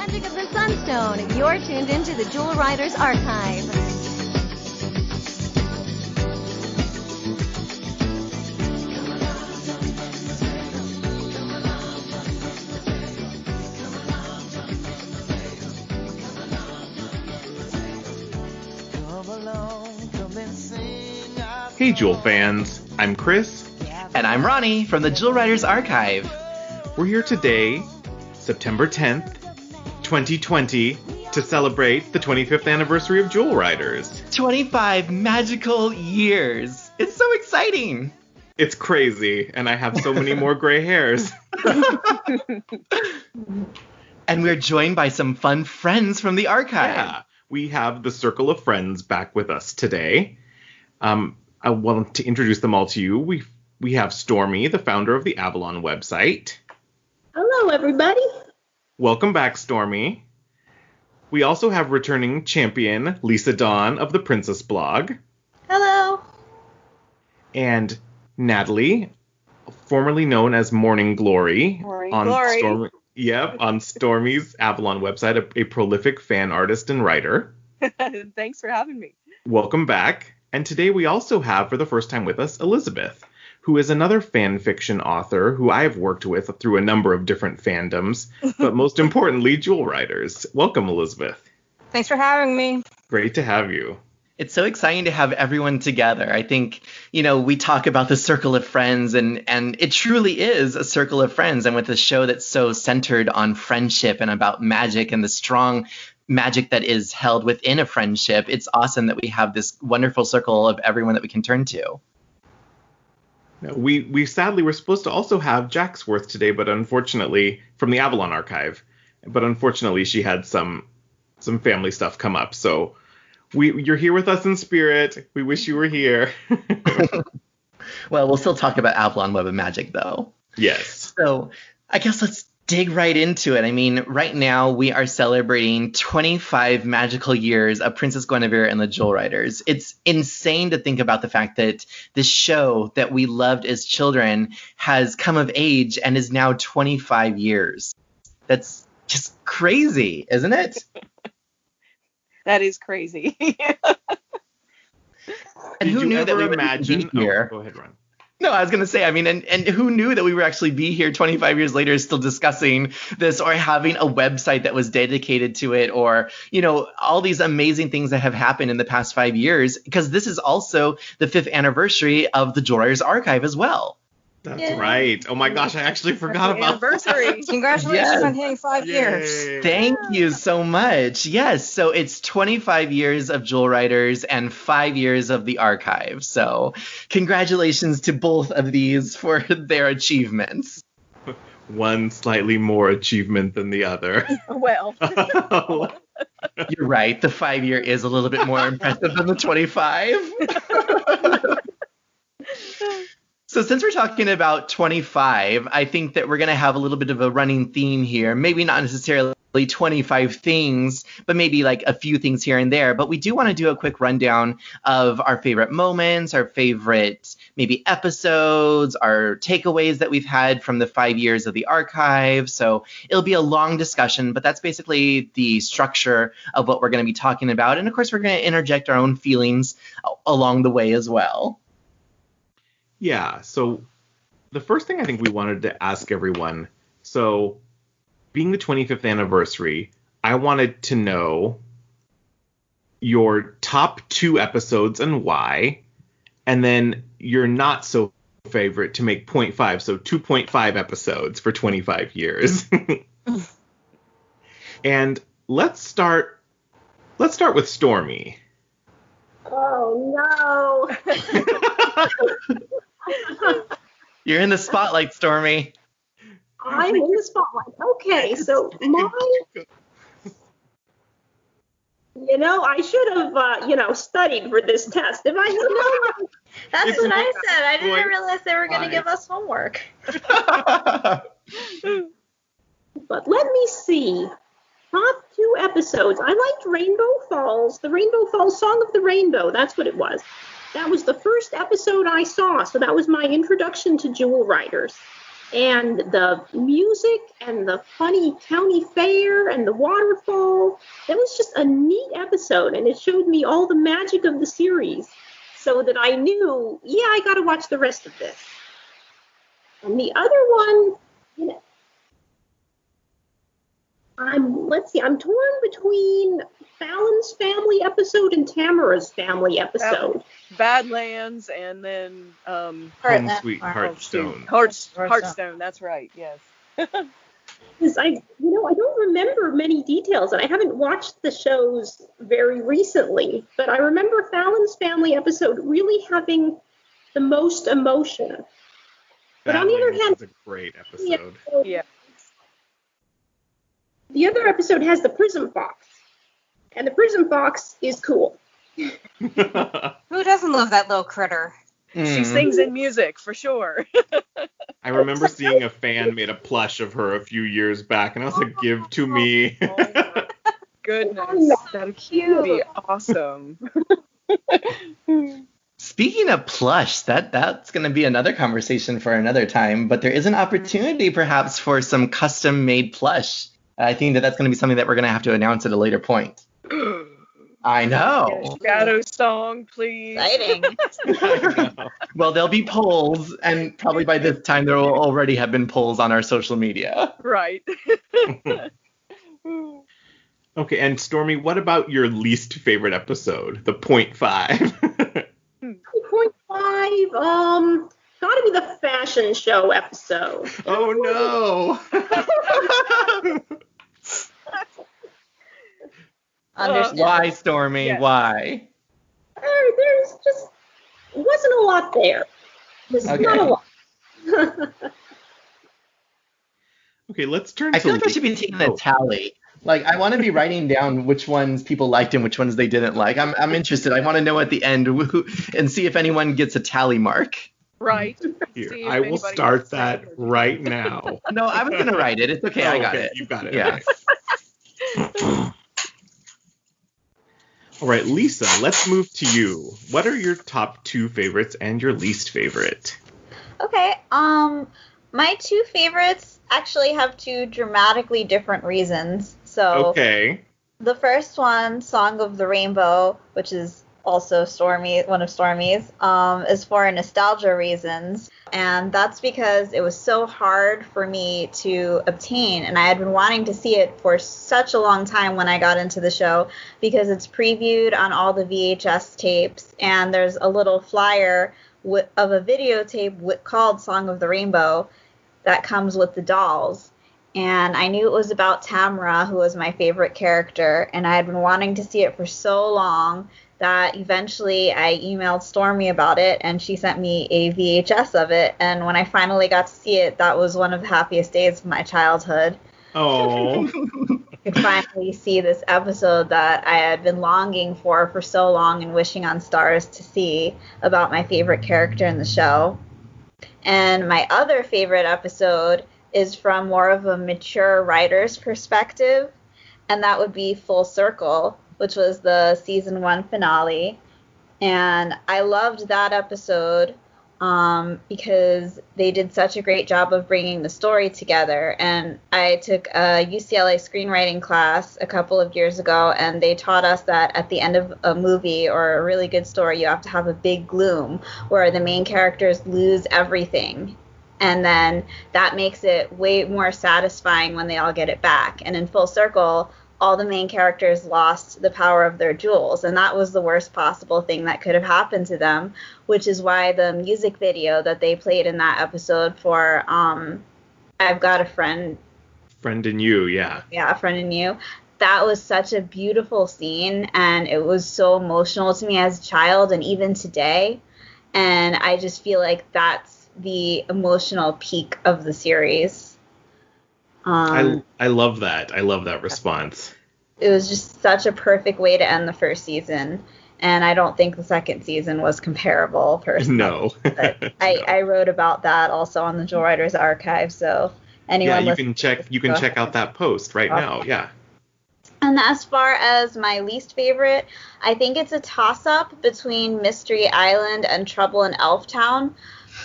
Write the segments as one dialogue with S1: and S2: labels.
S1: magic of the Sunstone. You're tuned into the Jewel Riders Archive.
S2: Hey Jewel fans, I'm Chris.
S3: And I'm Ronnie from the Jewel Riders Archive.
S2: We're here today, September 10th, 2020, to celebrate the 25th anniversary of Jewel Riders.
S3: 25 magical years. It's so exciting.
S2: It's crazy, and I have so many more gray hairs.
S3: And we're joined by some fun friends from the archive.
S2: Yeah, we have the Circle of Friends back with us today. I want to introduce them all to you. We have Stormy, the founder of the Avalon website.
S4: Hello, everybody.
S2: Welcome back, Stormy. We also have returning champion Lisa Dawn of the Princess blog.
S4: Hello.
S2: And Natalie, formerly known as Morning Glory. On Stormy's Avalon website, a prolific fan artist and writer.
S5: Thanks for having me.
S2: Welcome back. And today we also have, for the first time with us, Elizabeth, who is another fan fiction author who I have worked with through a number of different fandoms, but most importantly, Jewel Riders. Welcome, Elizabeth.
S5: Thanks for having me.
S2: Great to have you.
S3: It's so exciting to have everyone together. I think, we talk about the circle of friends, and it truly is a circle of friends. And with a show that's so centered on friendship and about magic and the strong magic that is held within a friendship, it's awesome that we have this wonderful circle of everyone that we can turn to.
S2: We sadly were supposed to also have Jacksworth today, but unfortunately, from the Avalon archive, but unfortunately she had some family stuff come up. So you're here with us in spirit. We wish you were here.
S3: Well, we'll still talk about Avalon Web of Magic, though.
S2: Yes.
S3: So I guess let's dig right into it. I mean, right now we are celebrating 25 magical years of Princess Gwenevere and the Jewel Riders. It's insane to think about the fact that this show that we loved as children has come of age and is now 25 years. That's just crazy, isn't it?
S5: That is crazy.
S3: And who knew that we would be here?
S2: Go ahead, Ron.
S3: No, I was going to say, I mean, and who knew that we would actually be here 25 years later still discussing this, or having a website that was dedicated to it, or, all these amazing things that have happened in the past 5 years, because this is also the 5th anniversary of the Jewel Riders Archive as well.
S2: That's right. Oh my gosh, I actually forgot about
S5: anniversary. Congratulations on hitting 5 years.
S3: Thank you so much. Yes, so it's 25 years of Jewel Riders and 5 years of the archive. So congratulations to both of these for their achievements.
S2: One slightly more achievement than the other.
S5: Well.
S3: You're right. The 5 year is a little bit more impressive than the 25. So since we're talking about 25, I think that we're going to have a little bit of a running theme here. Maybe not necessarily 25 things, but maybe like a few things here and there. But we do want to do a quick rundown of our favorite moments, our favorite maybe episodes, our takeaways that we've had from the 5 years of the archive. So it'll be a long discussion, but that's basically the structure of what we're going to be talking about. And of course, we're going to interject our own feelings along the way as well.
S2: Yeah, so the first thing I think we wanted to ask everyone, so being the 25th anniversary, I wanted to know your top 2 episodes and why, and then your not so favorite to make 0.5, so 2.5 episodes for 25 years. And let's start with Stormy.
S4: Oh, no.
S3: You're in the spotlight, Stormy.
S4: I'm in the spotlight. Okay, so I should have, studied for this test. If I had known.
S6: That's what I said. I didn't realize they were going to give us homework.
S4: But let me see. Top 2 episodes. I liked Rainbow Falls, the Rainbow Falls Song of the Rainbow. That's what it was. That was the first episode I saw, so that was my introduction to Jewel Riders. And the music and the funny county fair and the waterfall. It was just a neat episode, and it showed me all the magic of the series so that I knew, yeah, I got to watch the rest of this. And the other one, you know, I'm torn between Fallon's family episode and Tamara's family episode.
S5: Badlands and then
S2: Home Sweet Heartstone.
S5: Heartstone, that's right, yes.
S4: Because I don't remember many details, and I haven't watched the shows very recently, but I remember Fallon's family episode really having the most emotion. But on the other hand,
S2: it's a great episode.
S5: Yeah.
S4: The other episode has the Prism Fox, and the Prism Fox is cool.
S6: Who doesn't love that little critter?
S5: She sings in music, for sure.
S2: I remember seeing a fan made a plush of her a few years back, and I was like, give to me.
S5: Oh my goodness. That would be awesome.
S3: Speaking of plush, that's going to be another conversation for another time, but there is an opportunity perhaps for some custom-made plush. I think that's going to be something that we're going to have to announce at a later point. I know.
S5: Shadow song, please.
S6: Exciting.
S3: Well, there'll be polls, and probably by this time there will already have been polls on our social media.
S5: Right.
S2: Okay, and Stormy, what about your least favorite episode, the 0.5?
S4: 2.5, gotta be the fashion show episode.
S2: Oh no!
S6: Understand.
S3: Why, Stormy?
S5: Yes.
S3: Why?
S4: There's just wasn't a lot there. Just
S3: Okay.
S4: not a lot.
S2: Okay, let's turn
S3: I
S2: to
S3: feel like I should be taking a tally. Like, I want to be writing down which ones people liked and which ones they didn't like. I'm interested. I want to know at the end and see if anyone gets a tally mark.
S5: Right.
S2: Here,
S5: See if
S2: I will
S5: anybody
S2: start
S5: gets
S2: that
S5: it.
S2: right now.
S3: No, I was going to write it. It's okay. I got it.
S2: You got it.
S3: Yeah.
S2: Okay. All right, Lisa, let's move to you. What are your top 2 favorites and your least favorite?
S6: Okay. My 2 favorites actually have 2 dramatically different reasons. So
S2: Okay.
S6: the first one, Song of the Rainbow, which is also one of Stormy's, is for nostalgia reasons. And that's because it was so hard for me to obtain. And I had been wanting to see it for such a long time when I got into the show, because it's previewed on all the VHS tapes. And there's a little flyer of a videotape called Song of the Rainbow that comes with the dolls. And I knew it was about Tamara, who was my favorite character. And I had been wanting to see it for so long that eventually I emailed Stormy about it, and she sent me a VHS of it. And when I finally got to see it, that was one of the happiest days of my childhood.
S2: Oh.
S6: I could finally see this episode that I had been longing for so long and wishing on stars to see, about my favorite character in the show. And my other favorite episode is from more of a mature writer's perspective, and that would be Full Circle, which was the season 1 finale. And I loved that episode because they did such a great job of bringing the story together. And I took a UCLA screenwriting class a couple of years ago, and they taught us that at the end of a movie or a really good story, you have to have a big gloom where the main characters lose everything. And then that makes it way more satisfying when they all get it back. And in Full Circle, all the main characters lost the power of their jewels, and that was the worst possible thing that could have happened to them, which is why the music video that they played in that episode for I've Got a Friend.
S2: Friend in You, yeah.
S6: Yeah, A Friend in You. That was such a beautiful scene, and it was so emotional to me as a child and even today. And I just feel like that's the emotional peak of the series.
S2: I love that. I love that response.
S6: It was just such a perfect way to end the first season, and I don't think the second season was comparable. Personally.
S2: No.
S6: But I wrote about that also on the Jewel Writers Archive, so anyone.
S2: Yeah, you can check out that post right now. Yeah.
S6: And as far as my least favorite, I think it's a toss-up between Mystery Island and Trouble in Elftown,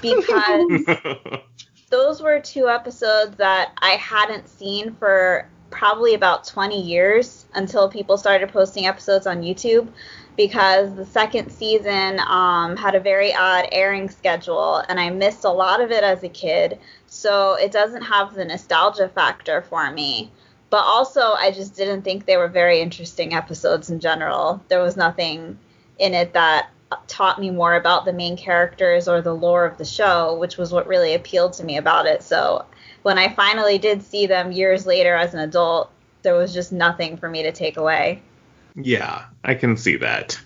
S6: because those were 2 episodes that I hadn't seen for probably about 20 years until people started posting episodes on YouTube, because the second season had a very odd airing schedule, and I missed a lot of it as a kid, so it doesn't have the nostalgia factor for me. But also, I just didn't think they were very interesting episodes in general. There was nothing in it that taught me more about the main characters or the lore of the show, which was what really appealed to me about it. So when I finally did see them years later as an adult, there was just nothing for me to take away.
S2: Yeah, I can see that.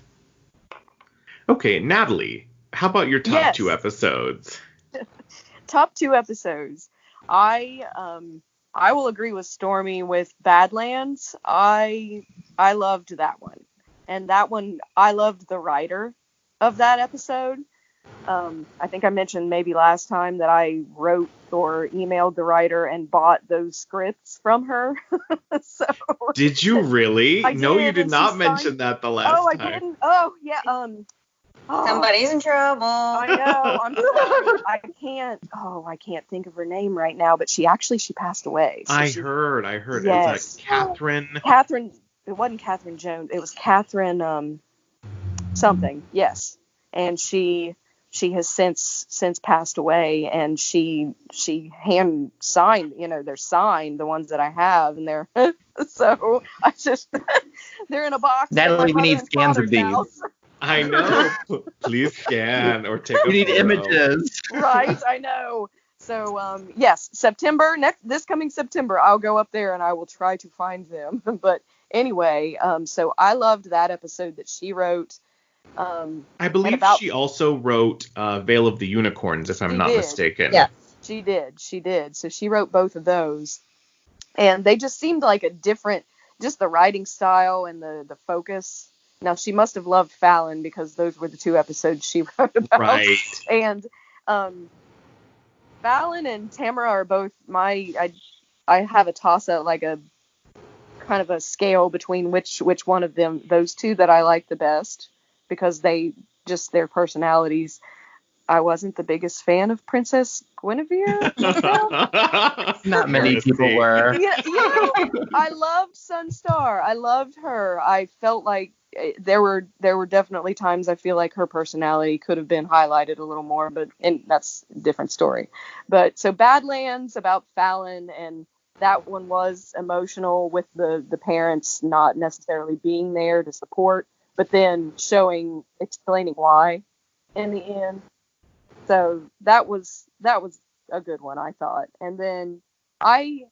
S2: Okay, Natalie, how about your top 2 episodes?
S5: Top 2 episodes. I will agree with Stormy with Badlands. I loved that one. And that one, I loved the writer of that episode. I think I mentioned maybe last time that I wrote or emailed the writer and bought those scripts from her. So
S2: did you really? No, you did not
S5: signed...
S2: mention that the last time.
S5: I didn't. Oh, yeah.
S6: Somebody's in trouble.
S5: I know. I'm sorry. I can't think of her name right now, but she passed away. So
S2: I heard.
S5: Yes.
S2: It's like Catherine.
S5: It wasn't Catherine Jones. It was Catherine something. Yes. And she has since passed away, and she hand signed, they're signed, the ones that I have, and they're so I just they're in a box.
S3: Natalie, we need scans of these.
S5: House.
S2: I know. Please scan or take a
S3: We need
S2: photo.
S3: images.
S5: Right, I know. So yes, this coming September, I'll go up there and I will try to find them. But anyway, so I loved that episode that she wrote.
S2: I believe she also wrote Veil of the Unicorns, if I'm not mistaken.
S6: Yes,
S5: she did. So she wrote both of those. And they just seemed like a different, just the writing style and the focus. Now, she must have loved Fallon, because those were the 2 episodes she wrote about.
S2: Right.
S5: And Fallon and Tamara are both I have a toss-up, like a kind of a scale between which one of them, those 2 that I like the best, because their personalities. I wasn't the biggest fan of Princess Gwenevere.
S3: Not many people were.
S5: Yeah, I loved Sunstar. I loved her. I felt like there were definitely times I feel like her personality could have been highlighted a little more, and that's a different story. But so Badlands, about Fallon, and that one was emotional with the parents not necessarily being there to support, but then explaining why in the end. So that was a good one, I thought. And then that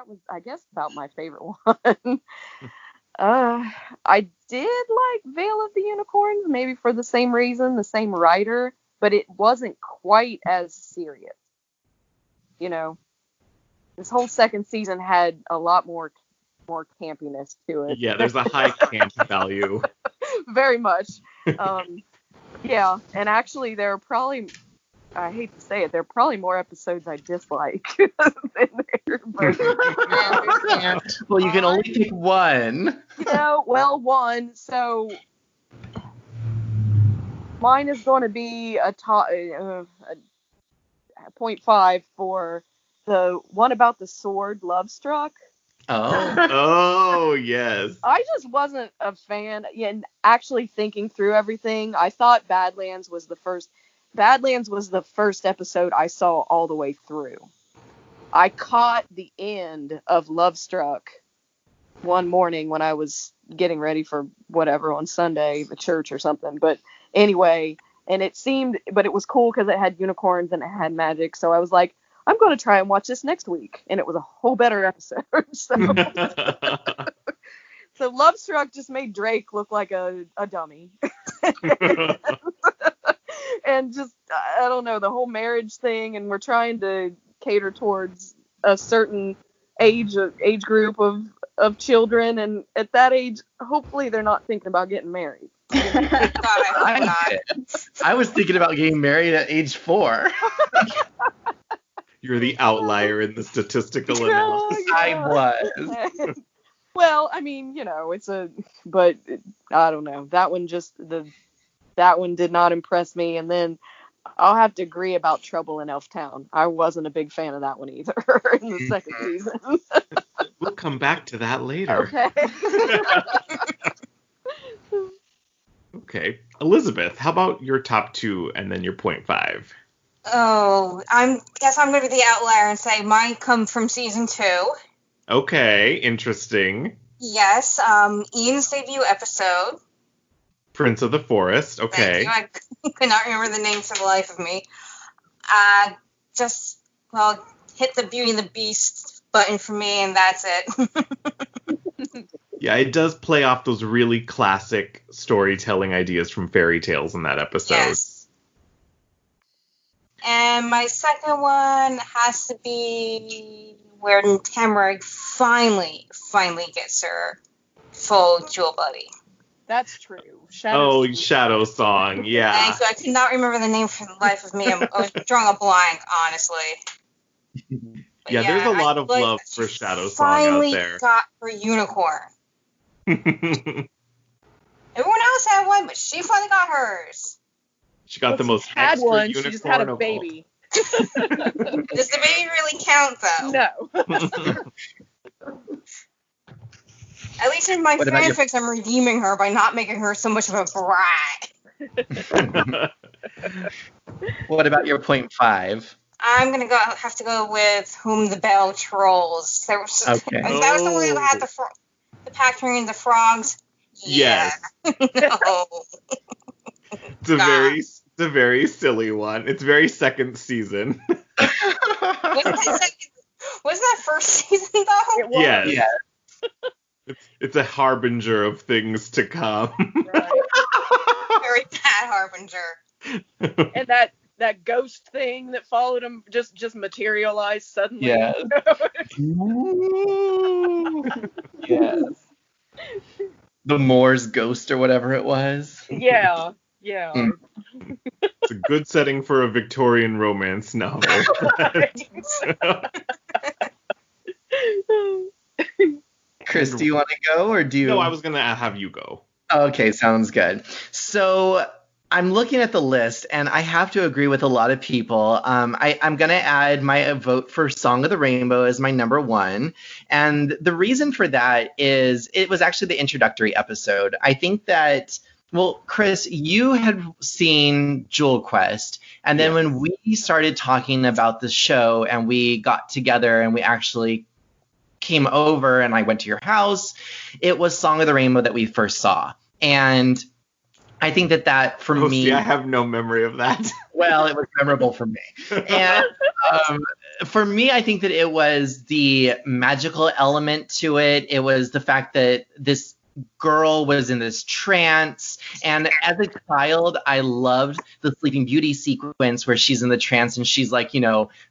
S5: was, I guess, about my favorite one. I did like Veil of the Unicorns, maybe for the same reason, the same writer, but it wasn't quite as serious. This whole second season had a lot more campiness to it.
S2: Yeah, there's a high camp value.
S5: Very much. Yeah, and actually there are probably, I hate to say it, there are probably more episodes I dislike than there. But,
S3: well, you can only pick one.
S5: One. So mine is going to be a 0.5 for the one about the sword, Love Struck.
S2: Oh, yes.
S5: I just wasn't a fan. And actually thinking through everything, I thought Badlands was the first episode I saw all the way through. I caught the end of Love Struck one morning when I was getting ready for whatever on Sunday, the church or something. But anyway, and it was cool because it had unicorns and it had magic. So I was like, I'm going to try and watch this next week. And it was a whole better episode. So Love Struck just made Drake look like a dummy. And just, I don't know, the whole marriage thing. And we're trying to cater towards a certain age group of children. And at that age, hopefully they're not thinking about getting married.
S3: I was thinking about getting married at age 4.
S2: You're the outlier in the statistical analysis.
S5: Yeah.
S3: I was.
S5: Well, I mean, but I don't know. That one did not impress me. And then I'll have to agree about Trouble in Elftown. I wasn't a big fan of that one either in the second season.
S2: We'll come back to that later.
S5: Okay.
S2: Okay. Elizabeth, how about your top 2 and then your 0.5?
S7: Oh, guess I'm going to be the outlier and say mine come from season 2.
S2: Okay, interesting.
S7: Yes, Ian's debut episode.
S2: Prince of the Forest, okay.
S7: Thank you. I could not remember the name for the life of me. Hit the Beauty and the Beast button for me, and that's it.
S2: Yeah, it does play off those really classic storytelling ideas from fairy tales in that episode.
S7: Yes. And my second one has to be where Tamara finally gets her full jewel buddy.
S5: That's true.
S2: Shadow Song, yeah.
S7: Thank you. I could not remember the name for the life of me. I was drawing a blank, honestly.
S2: Yeah, there's a lot of love for Shadow Song out there.
S7: Finally got her unicorn. Everyone else had one, but she finally got hers.
S2: She got the most
S5: had
S2: extra
S5: one.
S2: unicorn
S5: She just had a
S2: of all.
S5: baby.
S7: Does the baby really count, though?
S5: No.
S7: At least in my
S3: What about
S7: fanfics, I'm redeeming her by not making her so much of a brat.
S3: What about your 0.5?
S7: I'm gonna have to go with Whom the Bell Trolls.
S3: Okay.
S7: That was the one that had the pack turning into frogs. Yeah.
S2: Yes.
S7: No.
S2: It's a very silly one. It's very second season.
S7: Wasn't that first season though?
S5: It was.
S2: Yes.
S3: Yeah.
S2: It's a harbinger of things to come.
S5: Right.
S7: Very bad harbinger.
S5: And that ghost thing that followed him just materialized suddenly.
S3: Yes. Yes. The Moore's ghost or whatever it was.
S5: Yeah.
S2: It's a good setting for a Victorian romance novel.
S3: Chris, do you want to go or do you?
S2: No, I was going to have you go.
S3: Okay, sounds good. So I'm looking at the list, and I have to agree with a lot of people. I'm going to add my vote for Song of the Rainbow as my number 1. And the reason for that is it was actually the introductory episode. I think that, well, Chris, you had seen Jewel Quest. And then when we started talking about the show and we got together and we actually came over and I went to your house, it was Song of the Rainbow that we first saw. And I think that for me...
S2: See, I have no memory of that.
S3: Well, it was memorable for me. And for me, I think that it was the magical element to it. It was the fact that this girl was in this trance. And as a child, I loved the Sleeping Beauty sequence where she's in the trance and she's like,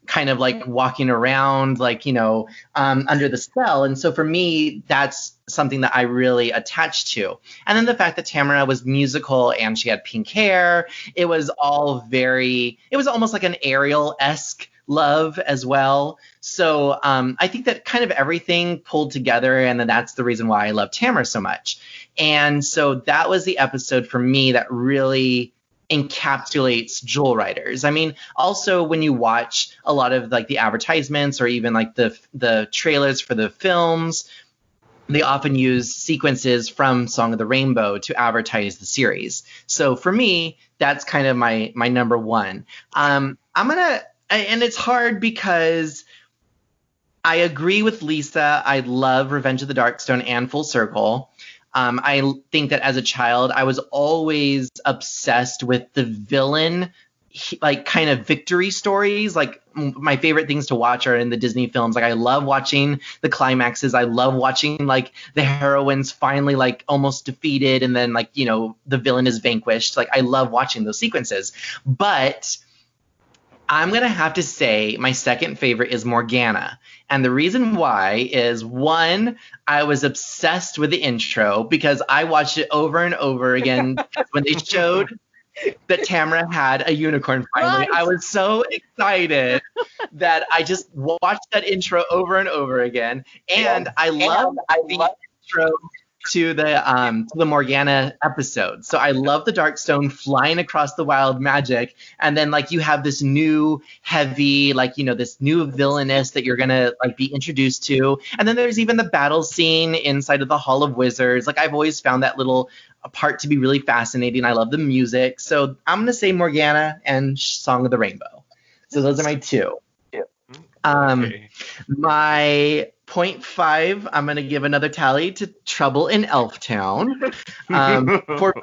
S3: kind of like walking around, like, under the spell. And so for me, that's something that I really attached to. And then the fact that Tamara was musical and she had pink hair, it was almost like an Ariel-esque love as well. So I think that kind of everything pulled together, and then that's the reason why I love Tamara so much. And so that was the episode for me that really encapsulates Jewel Riders. I mean, also when you watch a lot of like the advertisements or even like the trailers for the films, they often use sequences from Song of the Rainbow to advertise the series. So for me, that's kind of my number 1. And it's hard because I agree with Lisa. I love Revenge of the Darkstone and Full Circle. I think that as a child, I was always obsessed with the villain, like kind of victory stories. Like my favorite things to watch are in the Disney films. Like I love watching the climaxes. I love watching like the heroines finally like almost defeated and then like, the villain is vanquished. Like I love watching those sequences. But I'm going to have to say my second favorite is Morgana. And the reason why is, one, I was obsessed with the intro because I watched it over and over again when they showed that Tamara had a unicorn finally. Right. I was so excited that I just watched that intro over and over again. And I love the intro to the Morgana episode. So I love the Darkstone flying across the wild magic, and then like you have this new heavy, like, you know, this new villainess that you're gonna like be introduced to, and then there's even the battle scene inside of the Hall of Wizards. Like I've always found that little part to be really fascinating. I love the music, so I'm gonna say Morgana and Song of the Rainbow. So those are my two.
S2: Okay.
S3: My 0.5, I'm going to give another tally to Trouble in Elftown. For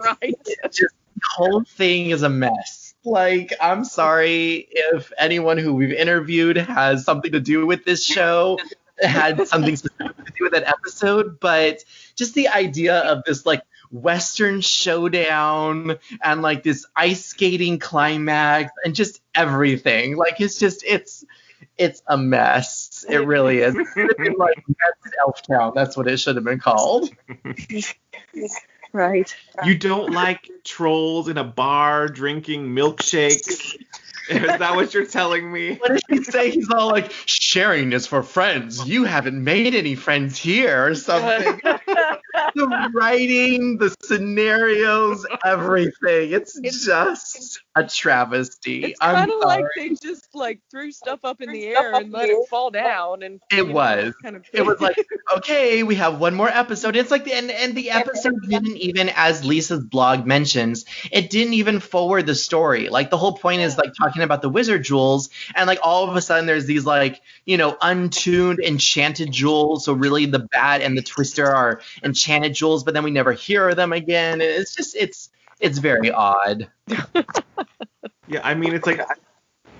S3: just the whole thing is a mess. Like, I'm sorry if anyone who we've interviewed has something to do with this show, had something specific to do with that episode, but just the idea of this, like, Western showdown and, like, this ice skating climax and just everything. Like, it's a mess. It really is. It should have been like Mess Elftown. That's what it should have been called.
S5: Right.
S2: You don't like trolls in a bar drinking milkshakes? Is that what you're telling me?
S3: What did he say? He's all like, sharing is for friends. You haven't made any friends here or something. The writing, the scenarios, everything. It's just a travesty.
S5: It's kind of like they just like threw stuff up in the air and let it fall down. And
S3: it was.
S5: Kind of
S3: it was like, okay, we have one more episode. It's like, and the episode didn't even, as Lisa's blog mentions, it didn't even forward the story. Like the whole point is like talking about the wizard jewels, and like all of a sudden there's these like, you know, untuned enchanted jewels. So really the bat and the twister are enchanted jewels, but then we never hear them again. It's just it's very odd.
S2: Yeah, I mean, it's like,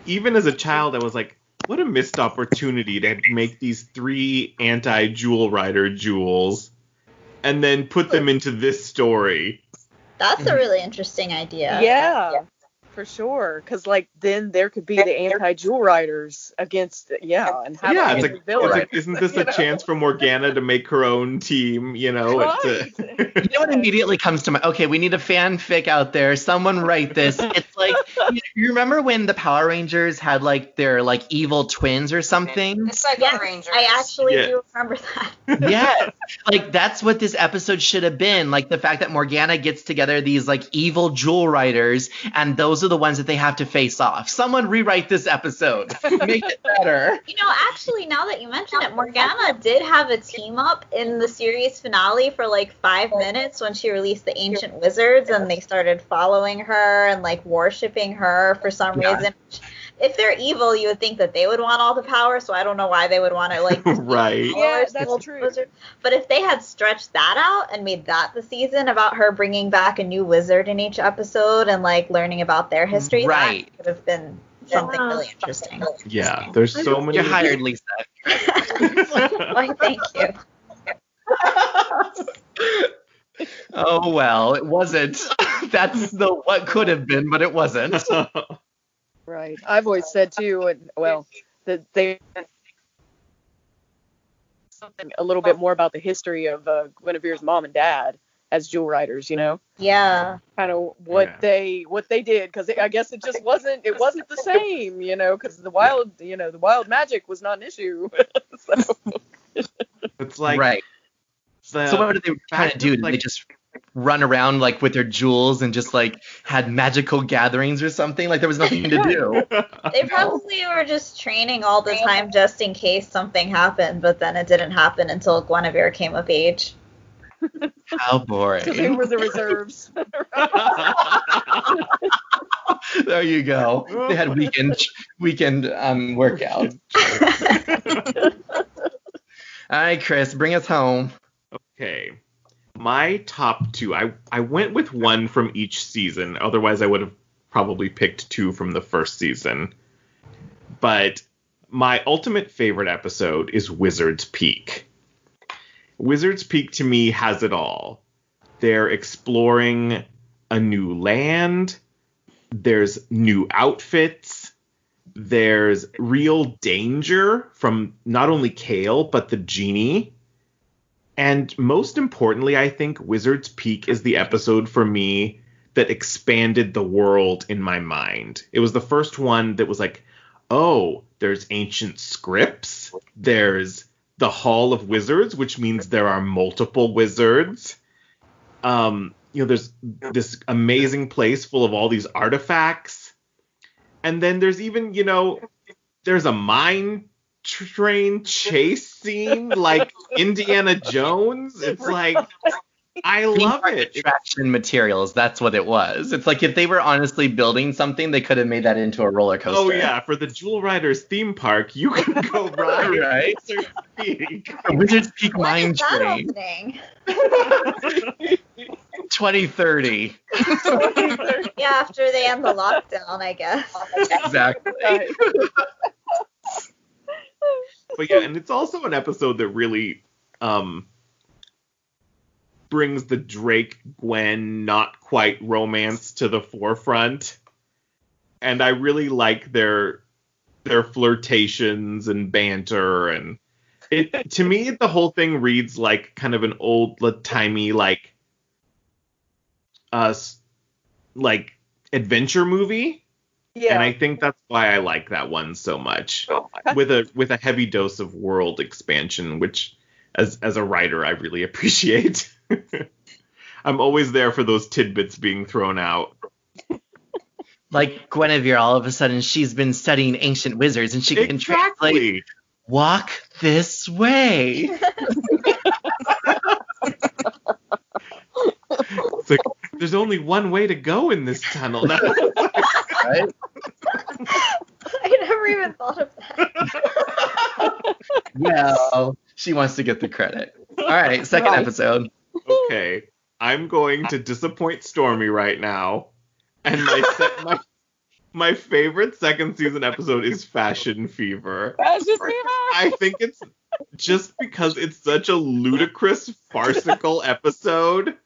S2: even as a child, I was like, what a missed opportunity to make these 3 anti-Jewel Rider jewels and then put them into this story.
S6: That's a really interesting idea.
S5: Yeah, for sure. Because like then there could be the anti-Jewel Riders against and have
S2: Yeah,
S5: a villain.
S2: Isn't this a chance for Morgana to make her own team? You know,
S5: Right.
S3: You know what immediately comes to mind? Okay, we need a fanfic out there. Someone write this. It's like, you remember when the Power Rangers had like their like evil twins or something?
S7: It's like
S6: Yes,
S7: Rangers.
S6: I actually
S2: Yeah.
S6: do remember that.
S3: Yes. Like that's what this episode should have been. Like the fact that Morgana gets together these like evil Jewel Riders, and those are the ones that they have to face off. Someone rewrite this episode. Make it better.
S6: You know, actually, now that you mention it, Morgana did have a team up in the series finale for like 5 minutes when she released the Ancient Wizards, and they started following her and like worshipping her for some reason. If they're evil, you would think that they would want all the power, so I don't know why they would want to like
S2: Right.
S5: Yeah, that's true.
S6: Wizard. But if they had stretched that out and made that the season about her bringing back a new wizard in each episode and like learning about their history,
S3: Right.
S6: that would have been something really interesting.
S2: Yeah, there's so many.
S3: You're hired, Lisa.
S6: Why, thank you.
S3: Oh well, it wasn't. That's the what could have been, but it wasn't.
S5: Right. I've always said too, that they something a little bit more about the history of Guinevere's mom and dad as Jewel Riders, you know,
S6: Yeah.
S5: kind of what they did, because I guess it wasn't the same, you know, because the wild magic was not an issue. So.
S2: It's like,
S3: Right. So what did they try to do? Did they just run around like with their jewels and just like had magical gatherings or something? Like there was nothing to do.
S6: They probably were just training all the time just in case something happened, but then it didn't happen until Gwenevere came of age.
S3: How boring.
S5: So they were the reserves.
S3: There you go. They had weekend workout. All right, Chris, bring us home.
S2: Okay. My top 2, I went with one from each season. Otherwise, I would have probably picked 2 from the first season. But my ultimate favorite episode is Wizard's Peak. Wizard's Peak, to me, has it all. They're exploring a new land. There's new outfits. There's real danger from not only Kale, but the genie. And most importantly, I think Wizard's Peak is the episode for me that expanded the world in my mind. It was the first one that was like, oh, there's ancient scripts, there's the Hall of Wizards, which means there are multiple wizards. There's this amazing place full of all these artifacts. And then there's even, there's a mine train chase scene like Indiana Jones. It's like, I love it.
S3: Attraction materials, that's what it was. It's like if they were honestly building something, they could have made that into a roller coaster.
S2: Oh yeah, for the Jewel Riders theme park, you can go ride
S3: right?
S2: Wizard's Peak.
S3: Wizard's Peak Mine
S6: When is that
S3: Train.
S6: opening?
S3: 2030.
S6: Yeah, after they end the lockdown, I guess.
S3: Exactly.
S2: But yeah, and it's also an episode that really brings the Drake-Gwen not quite romance to the forefront. And I really like their flirtations and banter, and it to me the whole thing reads like kind of an old-timey like adventure movie.
S5: Yeah.
S2: And I think that's why I like that one so much. With a heavy dose of world expansion, which as a writer I really appreciate. I'm always there for those tidbits being thrown out.
S3: Like Gwenevere, all of a sudden she's been studying ancient wizards and she can translate walk this way.
S2: It's like, there's only one way to go in this tunnel now.
S3: Right?
S6: I never even thought of that.
S3: Well, she wants to get the credit. All right, second episode.
S2: Okay, I'm going to disappoint Stormy right now. And my favorite second season episode is Fashion Fever.
S5: Fashion Fever!
S2: I think it's just because it's such a ludicrous, farcical episode.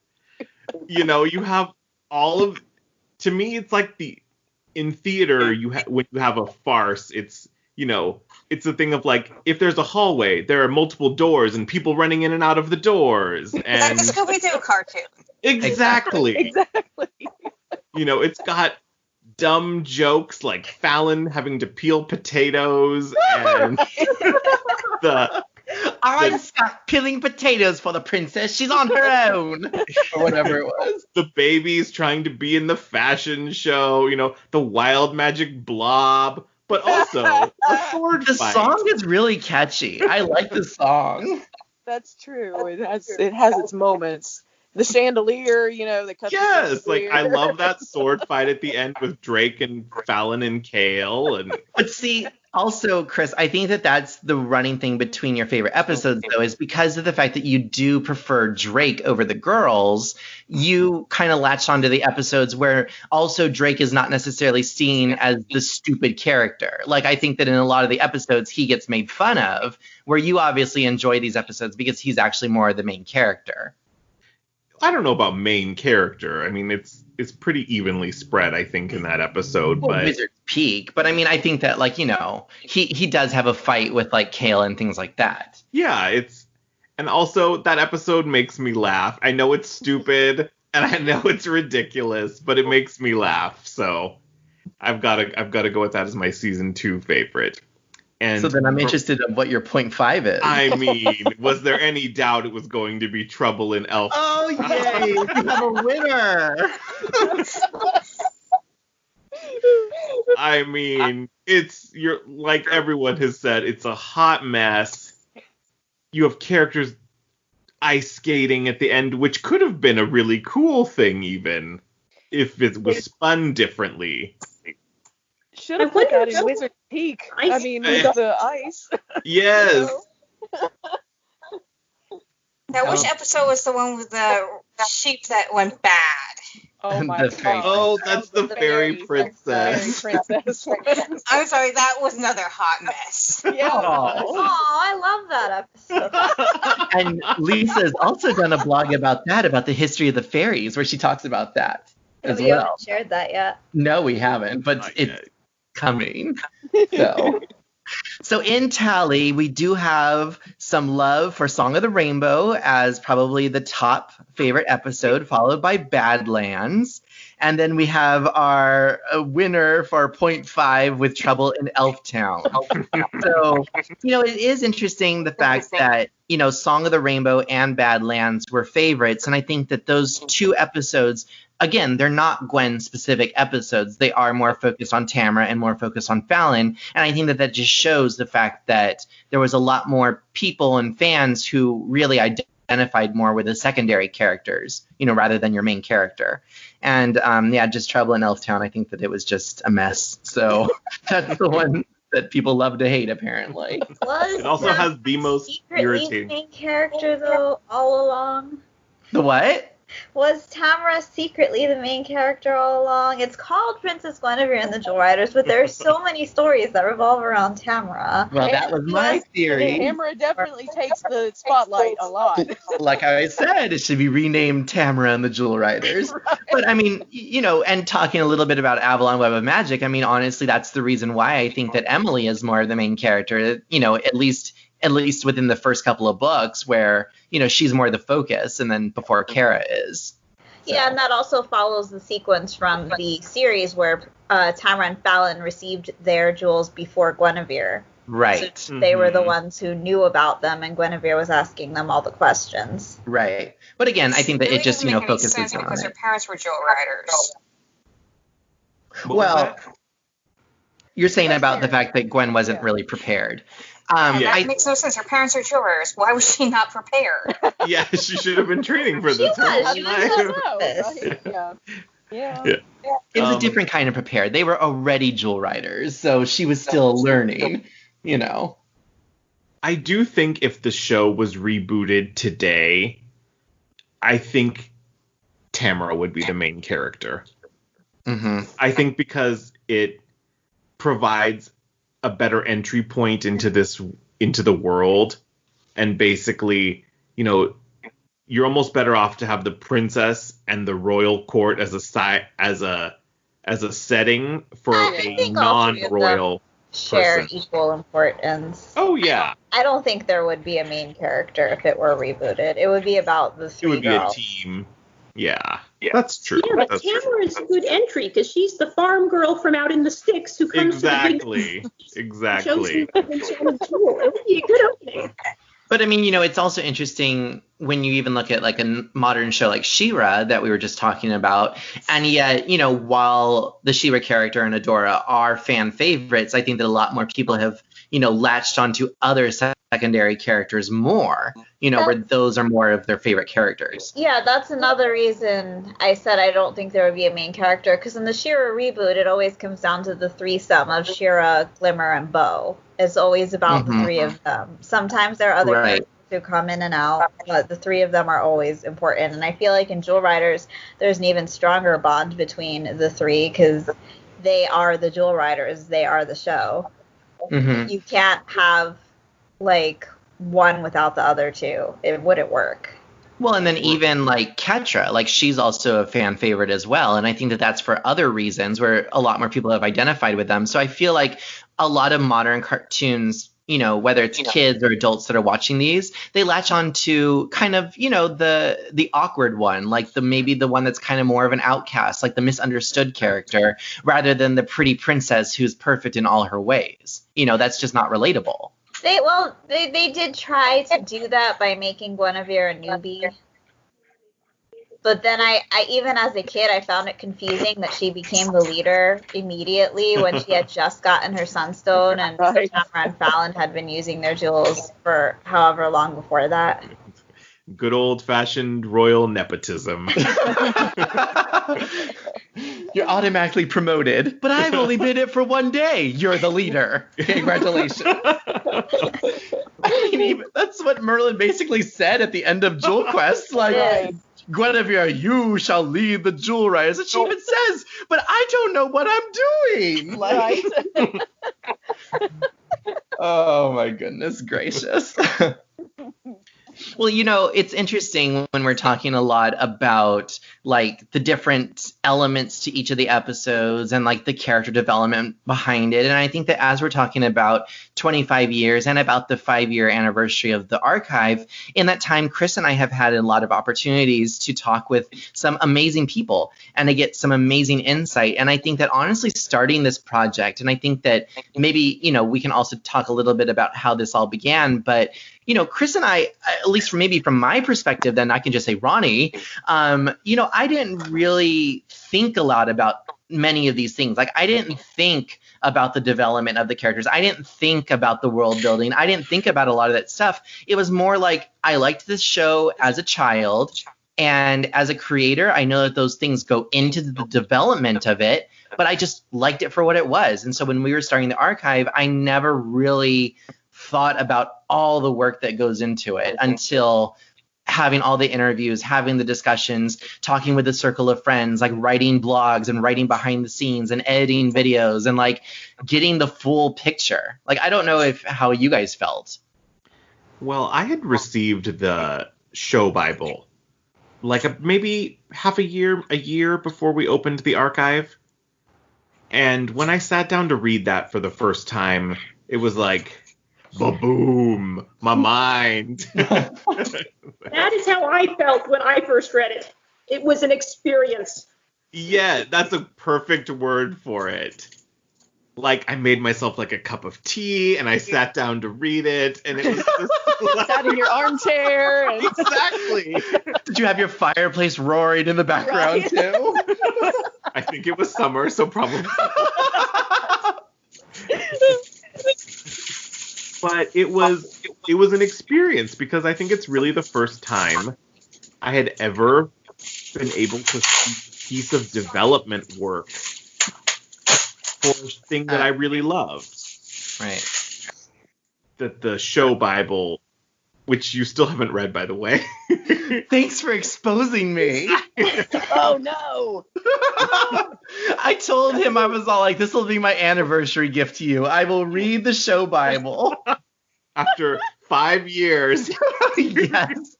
S2: You have all of... To me, it's like in theater, when you have a farce, it's a thing of like, if there's a hallway, there are multiple doors and people running in and out of the doors. And
S7: That's a Scooby-Doo cartoon.
S2: Exactly.
S5: Exactly.
S2: It's got dumb jokes like Fallon having to peel potatoes and
S3: I'm stuck peeling potatoes for the princess. She's on her own. Or whatever it was.
S2: The babies trying to be in the fashion show, the wild magic blob, but also a sword
S3: The
S2: fight.
S3: song is really catchy. I like the song.
S5: That's true. It has its moments. The chandelier, they cut.
S2: Yes,
S5: the
S2: like I love that sword fight at the end with Drake and Fallon and Kale. And
S3: But see, also, Chris, I think that's the running thing between your favorite episodes, though, is because of the fact that you do prefer Drake over the girls, you kind of latched onto the episodes where also Drake is not necessarily seen as the stupid character. Like, I think that in a lot of the episodes, he gets made fun of, where you obviously enjoy these episodes because he's actually more the main character.
S2: I don't know about main character. I mean, it's pretty evenly spread, I think, in that episode.
S3: Well,
S2: but
S3: Wizard's Peak. But I mean, I think that, like, he does have a fight with, like, Kale and things like that.
S2: yeah, and also that episode makes me laugh. I know it's stupid and I know it's ridiculous, but it makes me laugh. So I've got to go with that as my season 2 favorite. And
S3: So then I'm interested in what your 0.5 is.
S2: I mean, was there any doubt it was going to be Trouble in Elf?
S3: Oh, yay! You have a winner!
S2: I mean, you're like everyone has said, it's a hot mess. You have characters ice skating at the end, which could have been a really cool thing, even if it was spun differently.
S5: Should have put that in Wizard Peak. I mean, with the ice.
S2: Yes.
S7: Now, which episode was the one with the sheep that went bad?
S5: Oh my
S3: The fairy
S5: god.
S2: Oh, that's the fairy princess.
S7: I'm sorry, that was another hot mess.
S5: Yeah.
S6: Oh, I love that episode.
S3: And Lisa's also done a blog about the history of the fairies, where she talks about that as
S6: We
S3: well.
S6: haven't shared that yet.
S3: No, we haven't, but
S2: Not
S3: it's
S2: yet.
S3: coming. So, So in Tally, we do have some love for Song of the Rainbow as probably the top favorite episode, followed by Badlands. And then we have our winner for point 5 with Trouble in Elftown. So, it is interesting the fact that, Song of the Rainbow and Badlands were favorites. And I think that those two episodes, again, they're not Gwen-specific episodes. They are more focused on Tamara and more focused on Fallon. And I think that just shows the fact that there was a lot more people and fans who really identified more with the secondary characters, rather than your main character. And just Trouble in Elftown, I think that it was just a mess. So that's the one that people love to hate, apparently.
S2: It also has the most irritating
S6: main character, though, all along.
S3: The what?
S6: Was Tamara secretly the main character all along? It's called Princess Gwenevere and the Jewel Riders, but there are so many stories that revolve around Tamara.
S3: Well, that was my theory.
S5: Tamara definitely takes the spotlight a lot.
S3: Like I said, it should be renamed Tamara and the Jewel Riders. Right. But I mean, and talking a little bit about Avalon Web of Magic, I mean, honestly, that's the reason why I think that Emily is more the main character, at least within the first couple of books where, she's more the focus and then before Kara is. So.
S6: Yeah, and that also follows the sequence from the series where Tamara and Fallon received their jewels before Gwenevere.
S3: Right.
S6: So they were the ones who knew about them, and Gwenevere was asking them all the questions.
S3: Right. But again, I think that it just, focuses on it.
S7: Because her parents were jewel riders.
S3: Well, you're saying about the fact that Gwen wasn't really prepared.
S7: That makes no sense. Her parents are jewel riders. Why was she not prepared?
S2: Yeah, she should have been training for this.
S5: Yeah.
S3: It was a different kind of prepared. They were already jewel riders, so she was still learning,
S2: I do think if the show was rebooted today, I think Tamara would be the main character.
S3: Mm-hmm.
S2: I think because it provides a better entry point into the world, and basically, you're almost better off to have the princess and the royal court as a setting for a non-royal
S6: share
S2: person.
S6: Equal importance.
S2: Oh yeah.
S6: I don't think there would be a main character if it were rebooted. It would be about the three
S2: It would be
S6: girls.
S2: a team. Yeah, that's true.
S4: Yeah, but Tamara is a good entry because she's the farm girl from out in the sticks who comes
S2: exactly.
S4: to the big It would be a good opening.
S3: But I mean, it's also interesting when you even look at like a modern show like She-Ra that we were just talking about. And yet, while the She-Ra character and Adora are fan favorites, I think that a lot more people have, latched onto other secondary characters more, where those are more of their favorite characters.
S6: Yeah, that's another reason I said I don't think there would be a main character, because in the She-Ra reboot, it always comes down to the threesome of She-Ra, Glimmer, and Bow. It's always about the three of them. Sometimes there are other characters who come in and out, but the three of them are always important. And I feel like in Jewel Riders, there's an even stronger bond between the three, because they are the Jewel Riders. They are the show.
S3: Mm-hmm.
S6: You can't have, one without the other two. It wouldn't work.
S3: Well, and then even Ketra, she's also a fan favorite as well. And I think that that's for other reasons where a lot more people have identified with them. So I feel like a lot of modern cartoons, whether it's kids or adults that are watching these, they latch on to kind of, the awkward one, maybe the one that's kind of more of an outcast, like the misunderstood character, rather than the pretty princess who's perfect in all her ways. That's just not relatable.
S6: They did try to do that by making Gwenevere a newbie. But then I even as a kid, I found it confusing that she became the leader immediately when she had just gotten her Sunstone, and Tamara and Fallon had been using their jewels for however long before that.
S2: Good old-fashioned royal nepotism.
S3: You're automatically promoted, but I've only been it for one day. You're the leader. Congratulations. I mean, that's what Merlin basically said at the end of Jewel Quest. Gwenevere, you shall lead the Jewel Riders. And she even says, but I don't know what I'm doing. Oh, my goodness gracious. Well, it's interesting when we're talking a lot about like the different elements to each of the episodes and like the character development behind it. And I think that as we're talking about 25 years and about the 5-year anniversary of the archive, in that time, Chris and I have had a lot of opportunities to talk with some amazing people and to get some amazing insight. And I think that honestly starting this project, and I think that maybe, we can also talk a little bit about how this all began, but Chris and I, at least from my perspective, then I can just say Ronnie, I didn't really think a lot about many of these things. Like I didn't think about the development of the characters. I didn't think about the world building. I didn't think about a lot of that stuff. It was more like I liked this show as a child. And as a creator, I know that those things go into the development of it, but I just liked it for what it was. And so when we were starting the archive, I never really thought about all the work that goes into it until having all the interviews, having the discussions, talking with a circle of friends, like writing blogs and writing behind the scenes and editing videos and like getting the full picture. Like, I don't know how you guys felt.
S2: Well, I had received the show Bible like maybe a year before we opened the archive. And when I sat down to read that for the first time, it was like, ba-boom, my mind.
S4: That is how I felt when I first read it. It was an experience.
S2: Yeah, that's a perfect word for it. Like, I made myself like a cup of tea, and I sat down to read it, and it was just
S5: sat in your armchair. And...
S2: Exactly.
S3: Did you have your fireplace roaring in the background too?
S2: I think it was summer, so probably. But it was an experience because I think it's really the first time I had ever been able to see a piece of development work for a thing that I really loved.
S3: Right.
S2: That the show Bible, which you still haven't read, by the way.
S3: Thanks for exposing me.
S5: Oh, no.
S3: I told him, I was all like, this will be my anniversary gift to you. I will read the show Bible.
S2: After 5 years.
S3: Yes.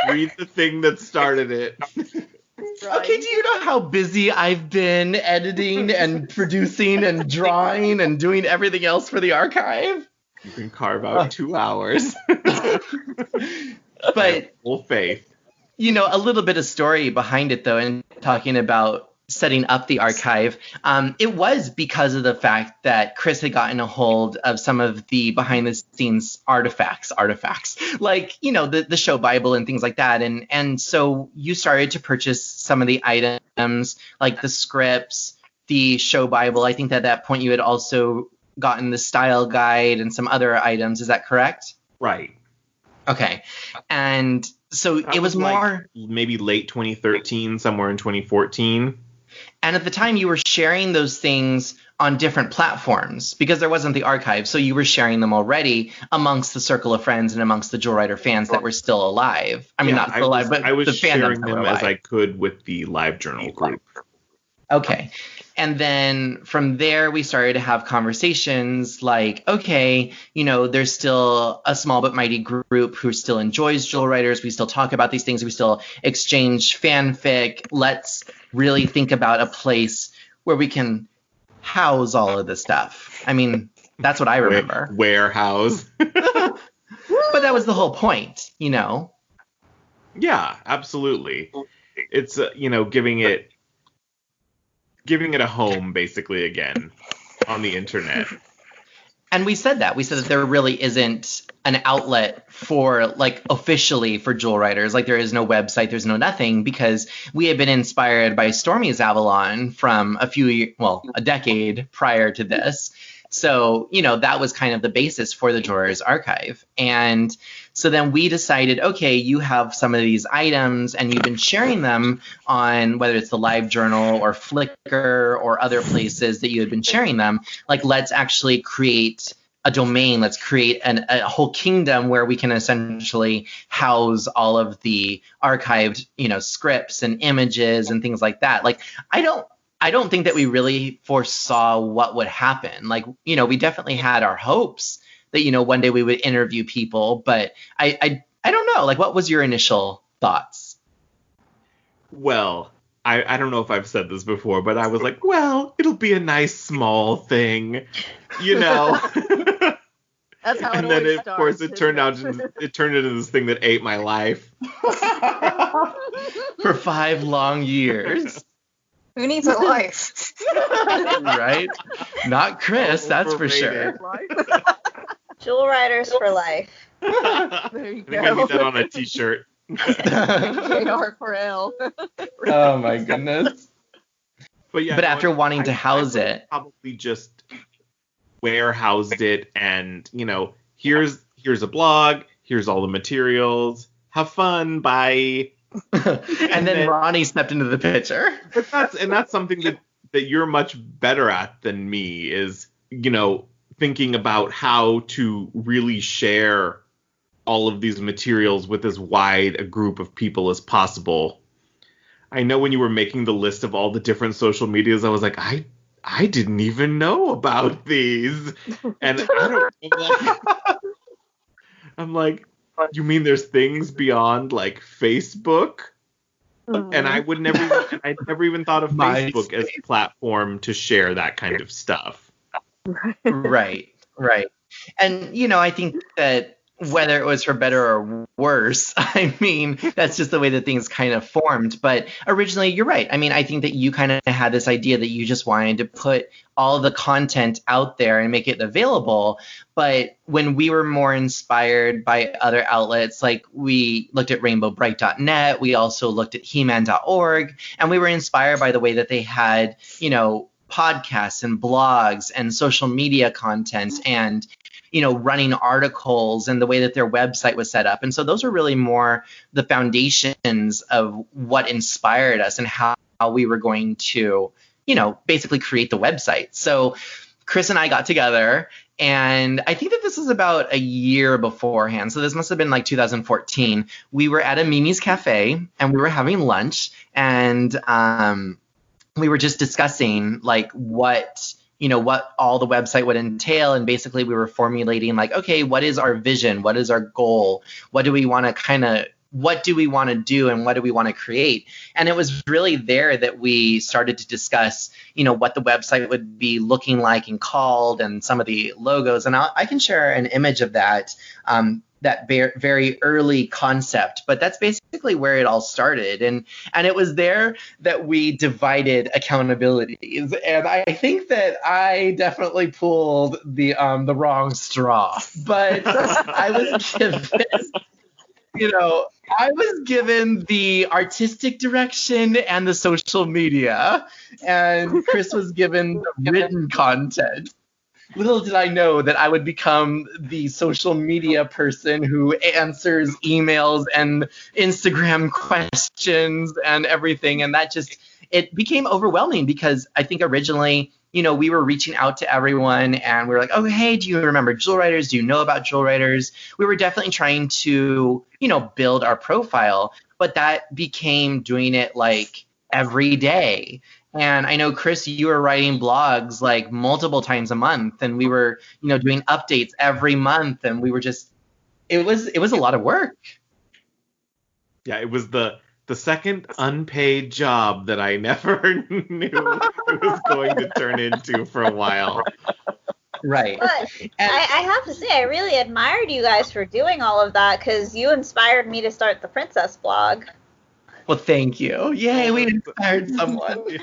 S2: Read the thing that started it.
S5: Right.
S3: Okay, do you know how busy I've been editing and producing and drawing and doing everything else for the archive?
S2: You can carve out 2 hours.
S3: But
S2: full faith.
S3: A little bit of story behind it, though, and talking about setting up the archive, it was because of the fact that Chris had gotten a hold of some of the behind-the-scenes artifacts, like, the show Bible and things like that. And so you started to purchase some of the items, like the scripts, the show Bible. I think that at that point you had also gotten the style guide and some other items. Is that correct?
S2: Right.
S3: Okay. And so
S2: That
S3: it was more...
S2: like maybe late 2013, somewhere in 2014.
S3: And at the time, you were sharing those things on different platforms because there wasn't the archive. So you were sharing them already amongst the circle of friends and amongst the Jewel Rider fans that were still alive. I mean, not still alive, but
S2: I was
S3: the
S2: sharing
S3: fandoms that
S2: them
S3: were
S2: as I
S3: alive.
S2: could with the live journal group.
S3: Okay. And then from there, we started to have conversations like, okay, there's still a small but mighty group who still enjoys Jewel Riders. We still talk about these things. We still exchange fanfic. Let's really think about a place where we can house all of this stuff. I mean, that's what I remember.
S2: Warehouse.
S3: But that was the whole point,
S2: Yeah, absolutely. It's, giving it a home, basically, again, on the internet.
S3: And we said that there really isn't an outlet for, like, officially for Jewel Riders. Like, there is no website, there's no nothing, because we had been inspired by Stormy's Avalon from a decade prior to this. So, that was kind of the basis for the Jewel Riders archive. And so then we decided, okay, you have some of these items and you've been sharing them on whether it's the live journal or Flickr or other places that you had been sharing them. Like, let's actually create a domain. Let's create a whole kingdom where we can essentially house all of the archived, scripts and images and things like that. Like, I don't think that we really foresaw what would happen. Like, we definitely had our hopes that, one day we would interview people, but I I don't know. Like, what was your initial thoughts?
S2: Well, I don't know if I've said this before, but I was like, well, it'll be a nice small thing, you know.
S5: That's how it
S2: And then,
S5: always
S2: of
S5: starts,
S2: course, it turned into this thing that ate my life.
S3: For 5 long years.
S7: Who needs a life?
S3: Right? Not Chris, that's for
S2: Overrated.
S3: sure.
S6: Jewel Riders for life.
S5: There you
S2: I think I need that on a t-shirt.
S5: JR for L.
S3: Oh my goodness.
S2: But yeah,
S3: But
S2: no,
S3: after wanting to house
S2: would've
S3: it.
S2: probably just warehoused it, and here's a blog, here's all the materials, have fun, bye.
S3: And then Ronnie stepped into the picture.
S2: But that's something that you're much better at than me, is thinking about how to really share all of these materials with as wide a group of people as possible. I know when you were making the list of all the different social medias, I was like, I didn't even know about these. And I'm like, you mean there's things beyond like Facebook? And I I'd never even thought of Facebook as a platform to share that kind of stuff.
S3: Right. And, I think that whether it was for better or worse, I mean, that's just the way that things kind of formed. But originally, you're right. I mean, I think that you kind of had this idea that you just wanted to put all the content out there and make it available. But when we were more inspired by other outlets, like we looked at rainbowbright.net, we also looked at heman.org, and we were inspired by the way that they had, podcasts and blogs and social media content and running articles and the way that their website was set up. And so those were really more the foundations of what inspired us and how we were going to, basically create the website. So Chris and I got together, and I think that this was about a year beforehand. So this must have been like 2014. We were at a Mimi's Cafe and we were having lunch, and we were just discussing like what all the website would entail. And basically we were formulating like, okay, what is our vision? What is our goal? What do we want to do and what do we want to create? And it was really there that we started to discuss, what the website would be looking like and called, and some of the logos. And I can share an image of that, that very early concept, but that's basically where it all started. And it was there that we divided accountabilities. And I think that I definitely pulled the wrong straw, but I was given the artistic direction and the social media, and Chris was given the written content. Little did I know that I would become the social media person who answers emails and Instagram questions and everything. And it became overwhelming because I think originally, we were reaching out to everyone and we were like, oh, hey, do you remember Jewel Riders? Do you know about Jewel Riders? We were definitely trying to, build our profile, but that became doing it like every day. And I know, Chris, you were writing blogs like multiple times a month, and we were, doing updates every month, and we were just, it was a lot of work.
S2: Yeah, it was the second unpaid job that I never knew it was going to turn into for a while.
S3: Right.
S6: But I have to say, I really admired you guys for doing all of that, because you inspired me to start the Princess blog.
S3: Well, thank you. Yay, we inspired someone.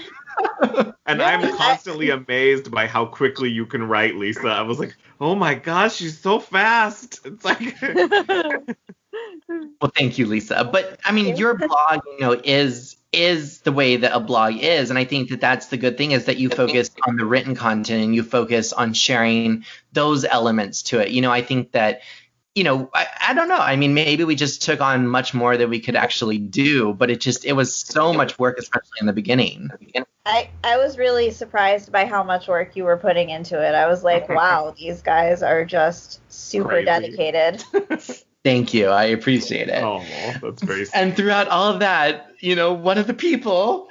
S2: And I'm constantly amazed by how quickly you can write, Lisa. I was like, oh my gosh, she's so fast. It's like...
S3: Well, thank you, Lisa. But I mean, your blog, is the way that a blog is. And I think that that's the good thing, is that you focus on the written content and you focus on sharing those elements to it. I think that, I don't know. I mean, maybe we just took on much more than we could actually do, but it was so much work, especially in the beginning.
S6: I was really surprised by how much work you were putting into it. I was like, wow, these guys are just super
S2: Crazy.
S6: Dedicated.
S3: Thank you. I appreciate it.
S2: Oh, that's very sweet.
S3: And throughout all of that, one of the people,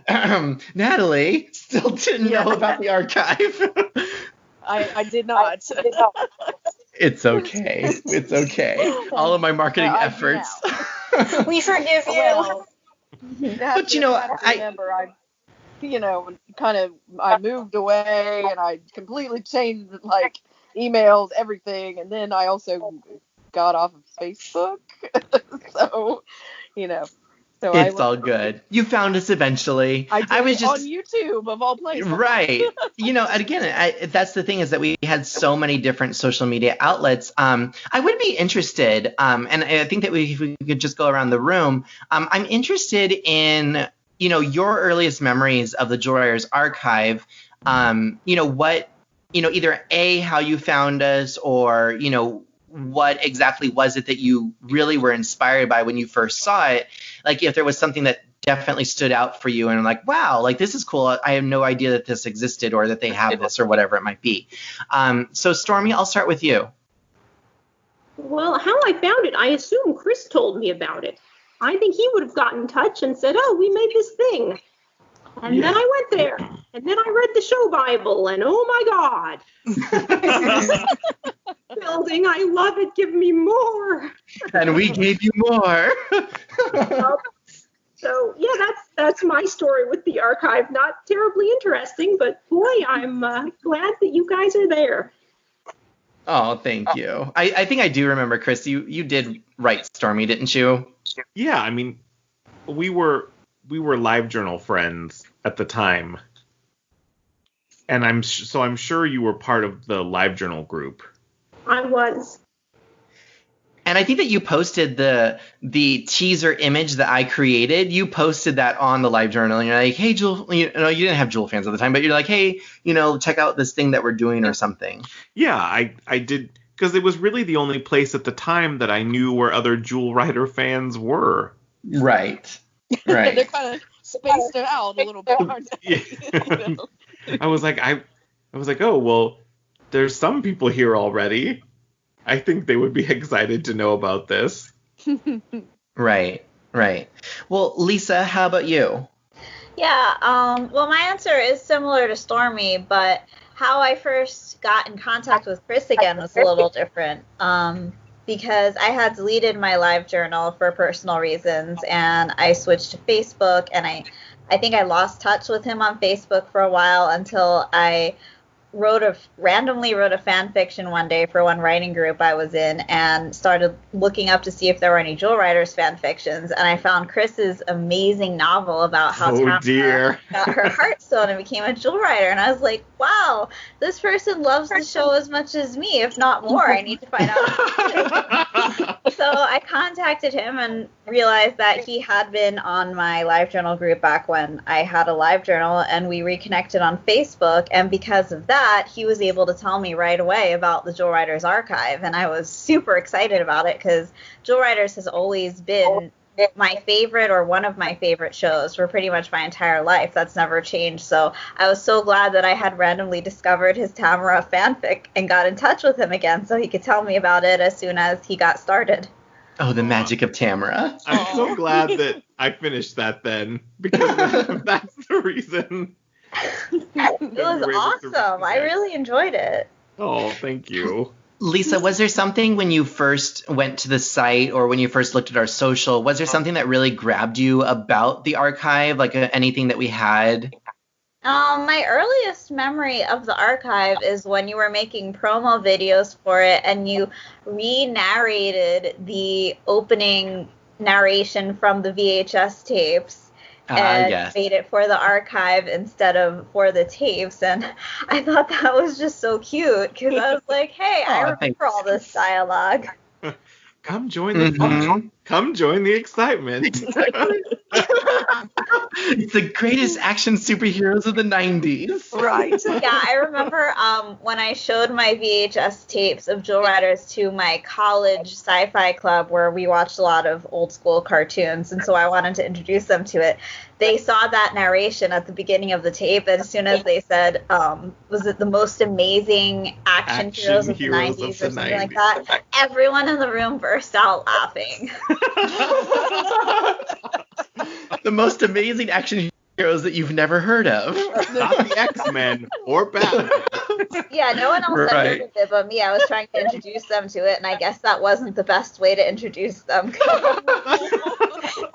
S3: Natalie, still didn't know about the archive.
S5: I did not.
S3: It's okay. It's okay. All of my marketing efforts.
S7: We forgive you.
S5: Well,
S3: But, you know,
S5: I remember I moved away and I completely changed like emails, everything, and then I also got off of Facebook. So, so
S3: It's all good. You found us eventually.
S5: I was just on YouTube of all places.
S3: Right. And again, that's the thing is that we had so many different social media outlets. I would be interested, and I think that if we could just go around the room. I'm interested in, your earliest memories of the Jewel Riders archive. What, either A, how you found us, or, what exactly was it that you really were inspired by when you first saw it? Like if there was something that definitely stood out for you and like, wow, like this is cool. I have no idea that this existed or that they have this or whatever it might be. So Stormy, I'll start with you.
S4: Well, how I found it, I assume Chris told me about it. I think he would have gotten in touch and said, oh, we made this thing. And then I went there, and then I read the show Bible, and oh my God. Building, I love it, give me more.
S3: And we gave you more.
S4: So, yeah, that's my story with the archive. Not terribly interesting, but boy, I'm glad that you guys are there.
S3: Oh, thank you. I think I do remember, Chris, you did write Stormy, didn't you?
S2: Yeah, I mean, we were LiveJournal friends at the time, and I'm sure you were part of the LiveJournal group.
S4: I was.
S3: And I think that you posted the teaser image that I created. You posted that on the LiveJournal, and you're like, hey, Jewel, you didn't have Jewel fans at the time, but you're like, hey, check out this thing that we're doing or something.
S2: Yeah, I did, because it was really the only place at the time that I knew where other Jewel Rider fans were.
S3: Right.
S5: They're kind of spaced out a little bit, aren't they?
S2: Yeah. I was like, oh, well, there's some people here already. I think they would be excited to know about this.
S3: Right. Well, Lisa, how about you?
S6: Yeah, well, my answer is similar to Stormy, but how I first got in contact with Chris again was a little different. Because I had deleted my LiveJournal for personal reasons, and I switched to Facebook, and I think I lost touch with him on Facebook for a while until I randomly wrote a fan fiction one day for one writing group I was in, and started looking up to see if there were any Jewel Riders fan fictions, and I found Chris's amazing novel about how Tamara got her heartstone and became a Jewel Rider, and I was like, wow, this person loves the show as much as me, if not more. I need to find out. So I contacted him and realized that he had been on my LiveJournal group back when I had a LiveJournal, and we reconnected on Facebook, and because of that, he was able to tell me right away about the Jewel Riders archive, and I was super excited about it because Jewel Riders has always been my favorite, or one of my favorite shows for pretty much my entire life. That's never changed. So I was so glad that I had randomly discovered his Tamara fanfic and got in touch with him again so he could tell me about it as soon as he got started.
S3: Oh, the magic of Tamara.
S2: I'm so glad that I finished that then, because that's the reason.
S6: It was awesome. I really enjoyed it.
S2: Oh, thank you.
S3: Lisa, was there something when you first went to the site or when you first looked at our social, was there something that really grabbed you about the archive, like anything that we had?
S6: My earliest memory of the archive is when you were making promo videos for it and you re-narrated the opening narration from the VHS tapes. And
S3: yes.
S6: Made it for the archive instead of for the tapes, and I thought that was just so cute because I was like, "Hey, I remember all this dialogue."
S2: Come join the fun. Come join the excitement.
S3: It's the greatest action superheroes of the 90s.
S5: Right.
S6: Yeah, I remember when I showed my VHS tapes of Jewel Riders to my college sci-fi club where we watched a lot of old school cartoons, and so I wanted to introduce them to it. They saw that narration at the beginning of the tape, and as soon as they said, was it the most amazing action heroes of the 90s or something like that, everyone in the room burst out laughing.
S3: The most amazing action heroes that you've never heard of.
S2: Not the X-Men or Batman.
S6: Yeah, no one else
S3: Right.
S6: understood it but me. I was trying to introduce them to it, and I guess that wasn't the best way to introduce them.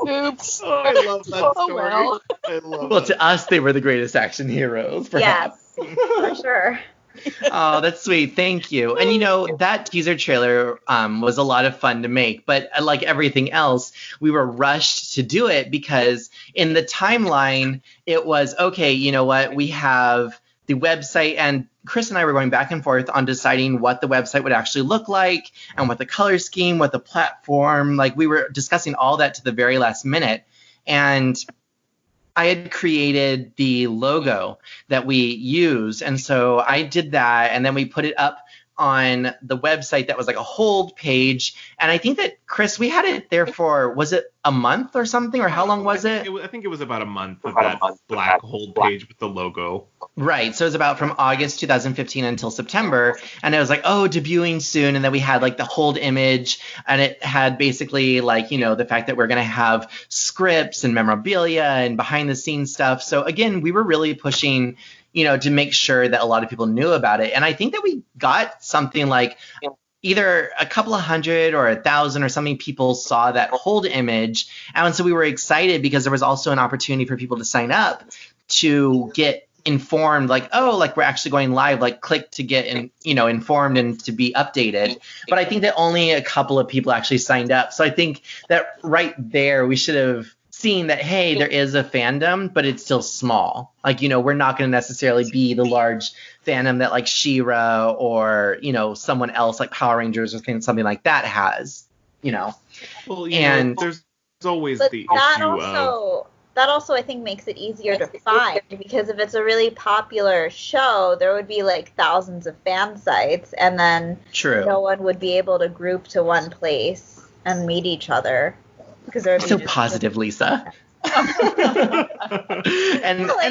S5: Oops.
S2: Oh, I love that
S5: Oh,
S2: story.
S5: well.
S2: I love
S3: Well,
S2: that.
S3: to us, they were the greatest action heroes, perhaps.
S6: Yes, for sure.
S3: Oh, that's sweet. Thank you. And you know, that teaser trailer was a lot of fun to make, but like everything else, we were rushed to do it because in the timeline, it was, okay, you know what? We have the website, and Chris and I were going back and forth on deciding what the website would actually look like and what the color scheme, what the platform, like we were discussing all that to the very last minute. And I had created the logo that we use. And so I did that, and then we put it up on the website that was like a hold page. And I think that, Chris, we had it there for, was it a month or something? Or how long was it?
S2: I think it was about a month of that black hold page with the logo.
S3: Right. So it was about from August 2015 until September. And it was like, oh, debuting soon. And then we had like the hold image, and it had basically like, you know, the fact that we're going to have scripts and memorabilia and behind the scenes stuff. So again, we were really pushing, you know, to make sure that a lot of people knew about it. And I think that we got something like either a couple of hundred or 1,000 or something people saw that hold image. And so we were excited because there was also an opportunity for people to sign up to get informed, like, oh, like we're actually going live, like click to get informed and to be updated. But I think that only a couple of people actually signed up. So I think that right there we should have seen that, hey, there is a fandom, but it's still small. Like, you know, we're not going to necessarily be the large fandom that like She-Ra or, you know, someone else like Power Rangers or something like that has, you know.
S2: Well,
S3: and
S2: there's always
S6: But
S2: the
S6: that
S2: issue
S6: also that also I think makes it easier to find, because if it's a really popular show, there would be like thousands of fan sites, and then
S3: True.
S6: no one would be able to group to one place and meet each other. Because there would be
S3: so
S6: just-
S3: positive, Lisa. and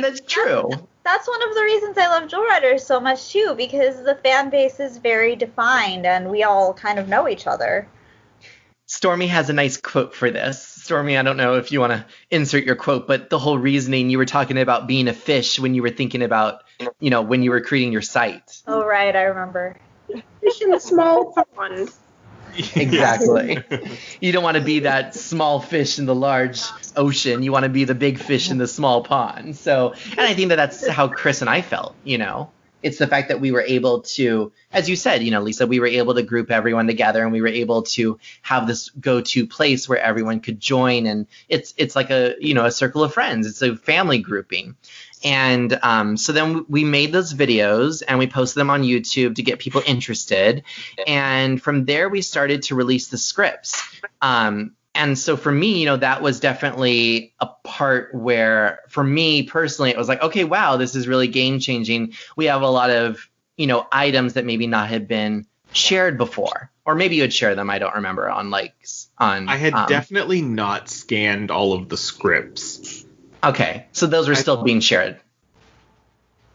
S3: that's true.
S6: That's one of the reasons I love Jewel Riders so much too, because the fan base is very defined and we all kind of know each other.
S3: Stormy has a nice quote for this. Stormy, I don't know if you want to insert your quote, but the whole reasoning, you were talking about being a fish when you were thinking about, you know, when you were creating your site.
S6: Oh, right, I remember.
S4: Fish in the small pond.
S3: Exactly. You don't want to be that small fish in the large ocean. You want to be the big fish in the small pond. So, and I think that that's how Chris and I felt, you know. It's the fact that we were able to, as you said, you know, Lisa, we were able to group everyone together, and we were able to have this go-to place where everyone could join. And it's like a, you know, a circle of friends. It's a family grouping. And so then we made those videos and we posted them on YouTube to get people interested. And from there, we started to release the scripts. And so for me, you know, that was definitely a part where, for me personally, it was like, okay, wow, this is really game changing. We have a lot of, you know, items that maybe not have been shared before, or maybe you would share them. I don't remember on
S2: I had definitely not scanned all of the scripts.
S3: Okay, so those were still being shared.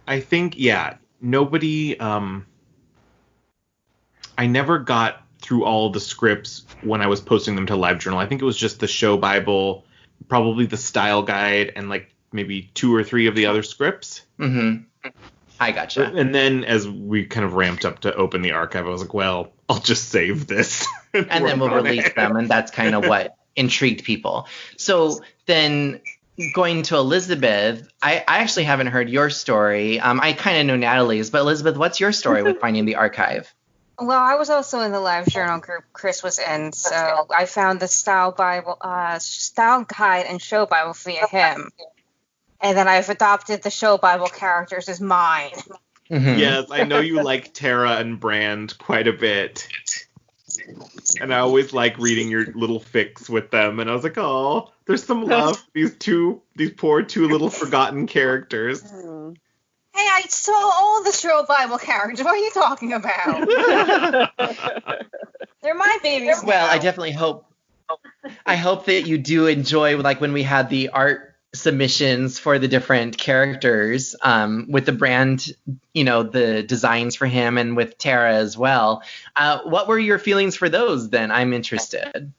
S2: I think, yeah, nobody. I never got through all the scripts when I was posting them to LiveJournal. I think it was just the show Bible, probably the style guide, and like maybe 2 or 3 of the other scripts.
S3: Mm-hmm. I gotcha.
S2: And then as we kind of ramped up to open the archive, I was like, well, I'll just save this.
S3: And then we'll release them, and that's kind of what intrigued people. So then going to Elizabeth, I actually haven't heard your story. I kind of know Natalie's, but Elizabeth, what's your story with finding the archive?
S7: Well, I was also in the LiveJournal group Chris was in, so I found the style guide and show Bible via him. And then I've adopted the show Bible characters as mine.
S3: Mm-hmm.
S2: Yes, I know you like Tara and Brand quite a bit. And I always like reading your little fics with them. And I was like, oh, there's some love for these poor 2 little forgotten characters.
S7: Hey, I saw all the show Bible characters. What are you talking about? They're my babies.
S3: Well,
S7: now.
S3: I definitely hope that you do enjoy, like when we had the art submissions for the different characters, with the Brand, you know, the designs for him, and with Tara as well. What were your feelings for those then? I'm interested.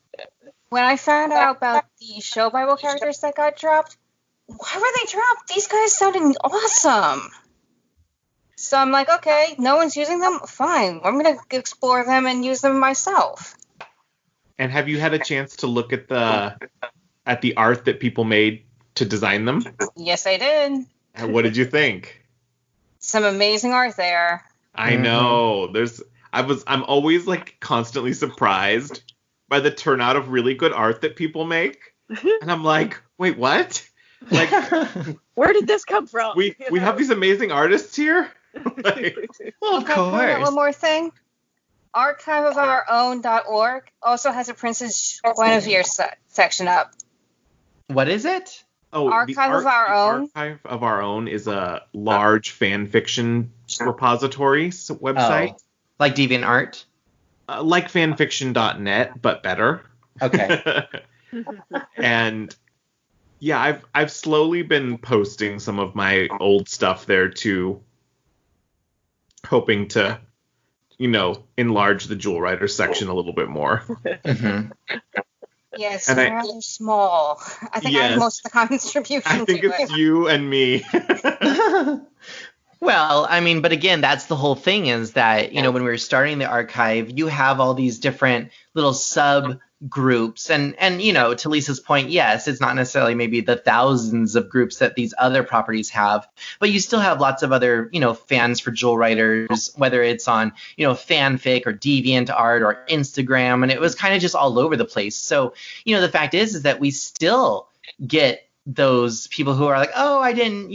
S7: When I found out about the show Bible characters that got dropped, why were they dropped? These guys sounded awesome. So I'm like, okay, no one's using them? Fine. I'm going to explore them and use them myself.
S2: And have you had a chance to look at the art that people made to design them?
S7: Yes, I did.
S2: And what did you think?
S7: Some amazing art there.
S2: I know. I'm always like constantly surprised by the turnout of really good art that people make. And I'm like, wait, what? Like,
S5: where did this come from?
S2: We have these amazing artists here?
S3: Well, of
S7: Okay, point out
S3: course.
S7: one more thing. Archiveofourown.org also has a Princess Gwenevere section up.
S3: What is it?
S2: Oh,
S7: Archive of Our Own?
S2: Archive of Our Own is a large fan fiction repository website.
S3: Oh, like DeviantArt?
S2: Like fanfiction.net, but better.
S3: Okay.
S2: And yeah, I've slowly been posting some of my old stuff there too, hoping to, enlarge the Jewel Rider section a little bit more.
S3: Mm-hmm.
S7: Yes,
S2: And
S7: they're rather small. I think I have
S2: Yes.
S7: most of the contribution
S2: I think
S7: to
S2: it's
S7: it.
S2: you and me.
S3: Well, I mean, but again, that's the whole thing is that, when we were starting the archive, you have all these different little subgroups. And to Lisa's point, yes, it's not necessarily maybe the thousands of groups that these other properties have, but you still have lots of other, fans for Jewel Riders, whether it's on, fanfic or DeviantArt or Instagram. And it was kind of just all over the place. So, the fact is that we still get those people who are like, oh, I didn't,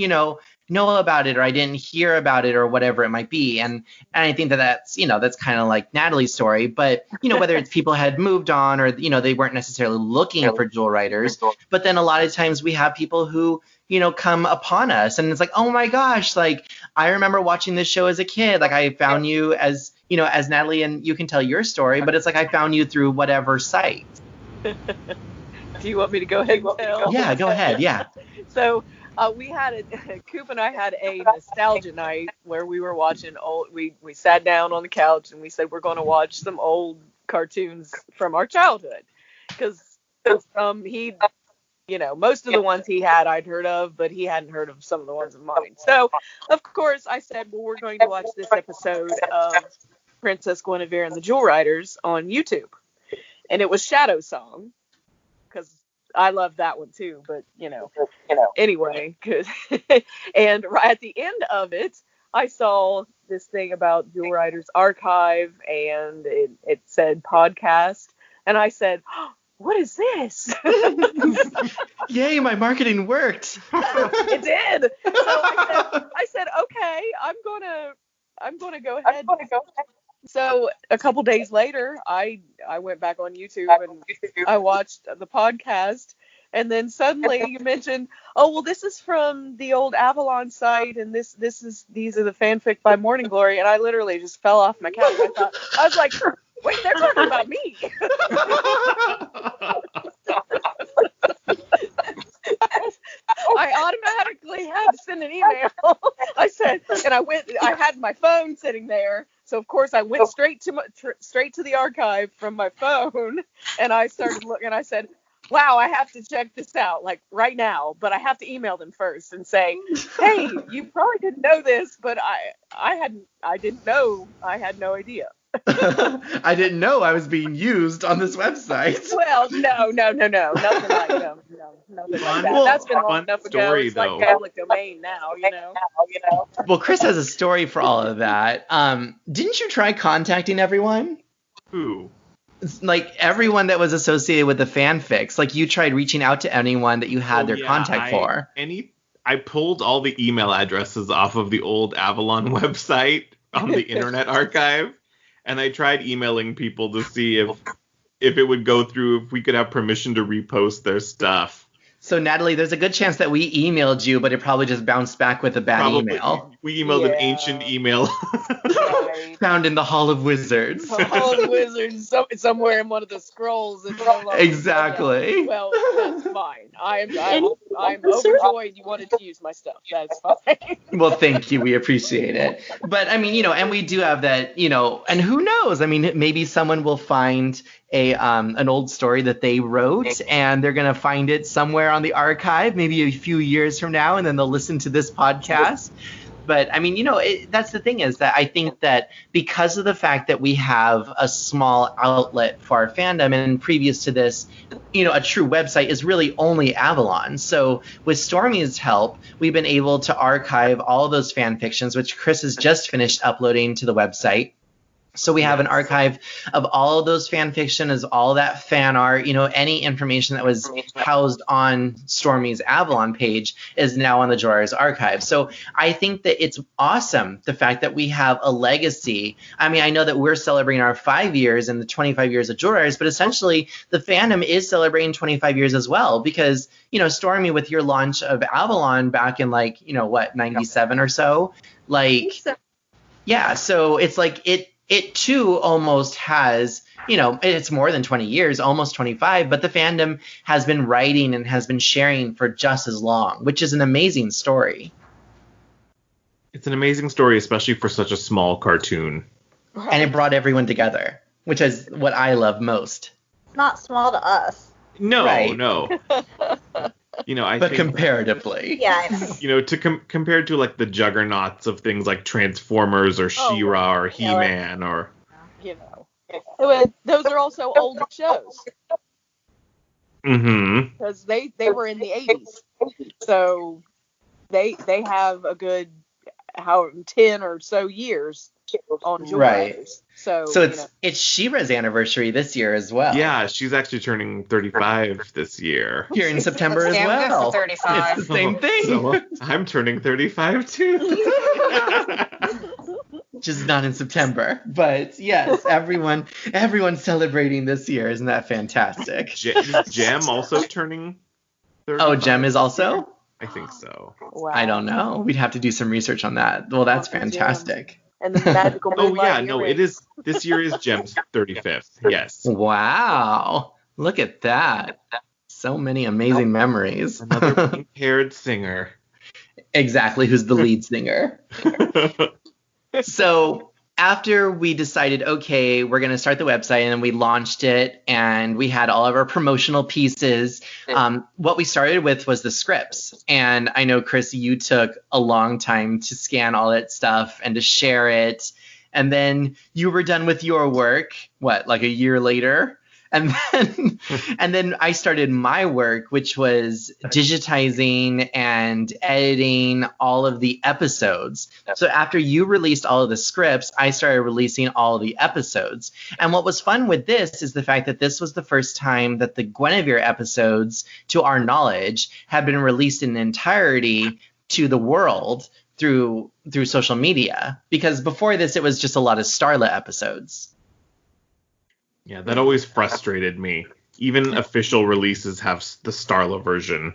S3: know about it, or I didn't hear about it, or whatever it might be. And I think that's kind of like Natalie's story. But, whether it's people had moved on or, they weren't necessarily looking for Jewel Riders. But then a lot of times we have people who, come upon us and it's like, oh my gosh, like I remember watching this show as a kid. Like I found you as Natalie, and you can tell your story, but it's like I found you through whatever site.
S5: Do you want me to go ahead and tell?
S3: Yeah, go ahead. Yeah.
S5: So Coop and I had a nostalgia night where we were watching we sat down on the couch and we said we're going to watch some old cartoons from our childhood, because he, most of the ones he had I'd heard of, but he hadn't heard of some of the ones of mine. So of course I said, well, we're going to watch this episode of Princess Gwenevere and the Jewel Riders on YouTube, and it was Shadow Song, because I love that one too, but anyway, good. And right at the end of it, I saw this thing about Jewel Riders Archive, and it said podcast, and I said, oh, what is this?
S3: Yay, my marketing worked.
S5: It did. So I said, okay, I'm gonna go ahead. So a couple days later, I went back on YouTube and I watched the podcast, and then suddenly you mentioned, oh well, this is from the old Avalon site, and these are the fanfic by Morning Glory, and I literally just fell off my couch. I was like, wait, they're talking about me. I automatically had to send an email. I said, and I had my phone sitting there. So of course I went straight to the archive from my phone, and I started looking, and I said, wow, I have to check this out like right now, but I have to email them first and say, hey, you probably didn't know this, but I didn't know. I had no idea.
S3: I didn't know I was being used on this website.
S5: Well, no, nothing like that. No, nothing like that. That's been long enough ago. It's like public domain now,
S3: Well, Chris has a story for all of that. Didn't you try contacting everyone?
S2: Who?
S3: Like everyone that was associated with the fanfics. Like you tried reaching out to anyone that you had their contact for.
S2: I pulled all the email addresses off of the old Avalon website on the Internet Archive. And I tried emailing people to see if it would go through, if we could have permission to repost their stuff.
S3: So, Natalie, there's a good chance that we emailed you, but it probably just bounced back with a bad email.
S2: We emailed an ancient email.
S5: Right.
S3: Found in the Hall of Wizards.
S5: The Hall of Wizards, somewhere in one of the scrolls.
S3: Exactly.
S5: Well, that's fine. I'm overjoyed you wanted to use my stuff. That's fine.
S3: Well, thank you. We appreciate it. But, I mean, and we do have that, and who knows? I mean, maybe someone will find an old story that they wrote, and they're going to find it somewhere on the archive, maybe a few years from now, and then they'll listen to this podcast. But I mean, that's the thing, is that I think that because of the fact that we have a small outlet for our fandom, and previous to this, a true website is really only Avalon. So with Stormy's help, we've been able to archive all those fan fictions, which Chris has just finished uploading to the website. So we have an archive of all of those fan fiction, as all that fan art, any information that was housed on Stormy's Avalon page is now on the Jewel Riders archive. So I think that it's awesome, the fact that we have a legacy. I mean, I know that we're celebrating our 5 years and the 25 years of Jewel Riders, but essentially the fandom is celebrating 25 years as well, because, Stormy, with your launch of Avalon back in 97 or so, yeah, so it's like it too almost has, it's more than 20 years, almost 25, but the fandom has been writing and has been sharing for just as long, which is an amazing story.
S2: It's an amazing story, especially for such a small cartoon.
S3: Right. And it brought everyone together, which is what I love most.
S6: Not small to us.
S2: No,
S3: right.
S2: No. I
S3: but
S2: think,
S6: comparatively. Yeah, I know.
S2: Compared to the juggernauts of things like Transformers or She-Ra or He-Man or...
S5: Those are also older shows.
S2: Mm-hmm.
S5: Because they were in the 80s. So they have a good 10 or so years on Jewel Riders. So
S3: it's She-Ra's anniversary this year as well.
S2: Yeah, she's actually turning 35 this year.
S3: Here in September as well.
S7: 35.
S3: It's the same thing.
S2: So I'm turning 35 too.
S3: Just not in September. But yes, everyone's celebrating this year. Isn't that fantastic?
S2: Jem also turning 35?
S3: Oh, Jem is also?
S2: I think so.
S5: Wow.
S3: I don't know. We'd have to do some research on that. Well, that's fantastic.
S5: And the magical
S2: it is. This year is Jem's 35th. Yes.
S3: Wow. Look at that. So many amazing memories.
S2: Another pink-haired singer.
S3: Exactly, who's the lead singer. So after we decided, okay, we're going to start the website, and then we launched it and we had all of our promotional pieces, what we started with was the scripts. And I know, Chris, you took a long time to scan all that stuff and to share it. And then you were done with your work, a year later? And then I started my work, which was digitizing and editing all of the episodes. So after you released all of the scripts, I started releasing all of the episodes. And what was fun with this is the fact that this was the first time that the Gwenevere episodes, to our knowledge, had been released in entirety to the world through social media. Because before this, it was just a lot of Starla episodes.
S2: Yeah, that always frustrated me. Even official releases have the Starla version.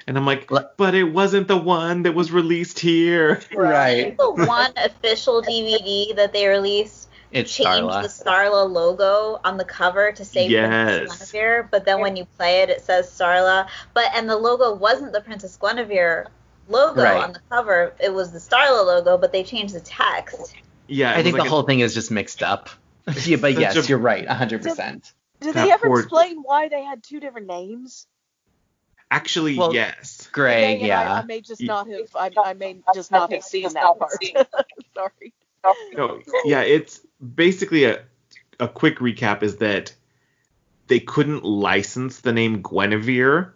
S2: And I'm like, but it wasn't the one that was released here.
S3: Right.
S6: The one official DVD that they released changed
S3: Starla.
S6: the Starla logo on the cover to say Princess Gwenevere, but then when you play it, it says Starla. And the logo wasn't the Princess Gwenevere logo on the cover. It was the Starla logo, but they changed the text.
S2: Yeah,
S3: I think the whole thing is just mixed up. Yeah, but yes, you're right, 100%.
S5: Did they ever explain why they had two different names?
S2: Actually, yes.
S3: Greg,
S5: I may just not have seen that part. Sorry.
S2: No, yeah, it's basically a quick recap is that they couldn't license the name Gwenevere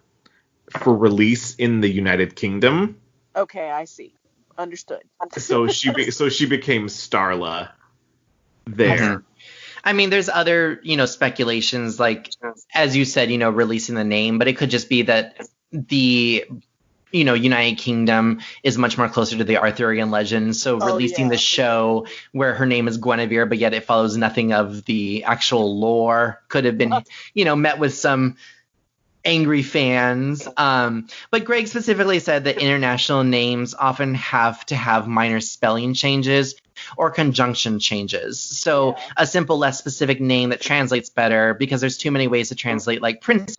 S2: for release in the United Kingdom.
S5: Okay, I see. Understood.
S2: So she became Starla there.
S3: Mm-hmm. I mean, there's other, speculations, as you said, releasing the name, but it could just be that the, United Kingdom is much more closer to the Arthurian legend. So releasing the show where her name is Gwenevere, but yet it follows nothing of the actual lore could have been, met with some angry fans. But Greg specifically said that international names often have to have minor spelling changes or conjunction changes. So a simple, less specific name that translates better, because there's too many ways to translate, like princess.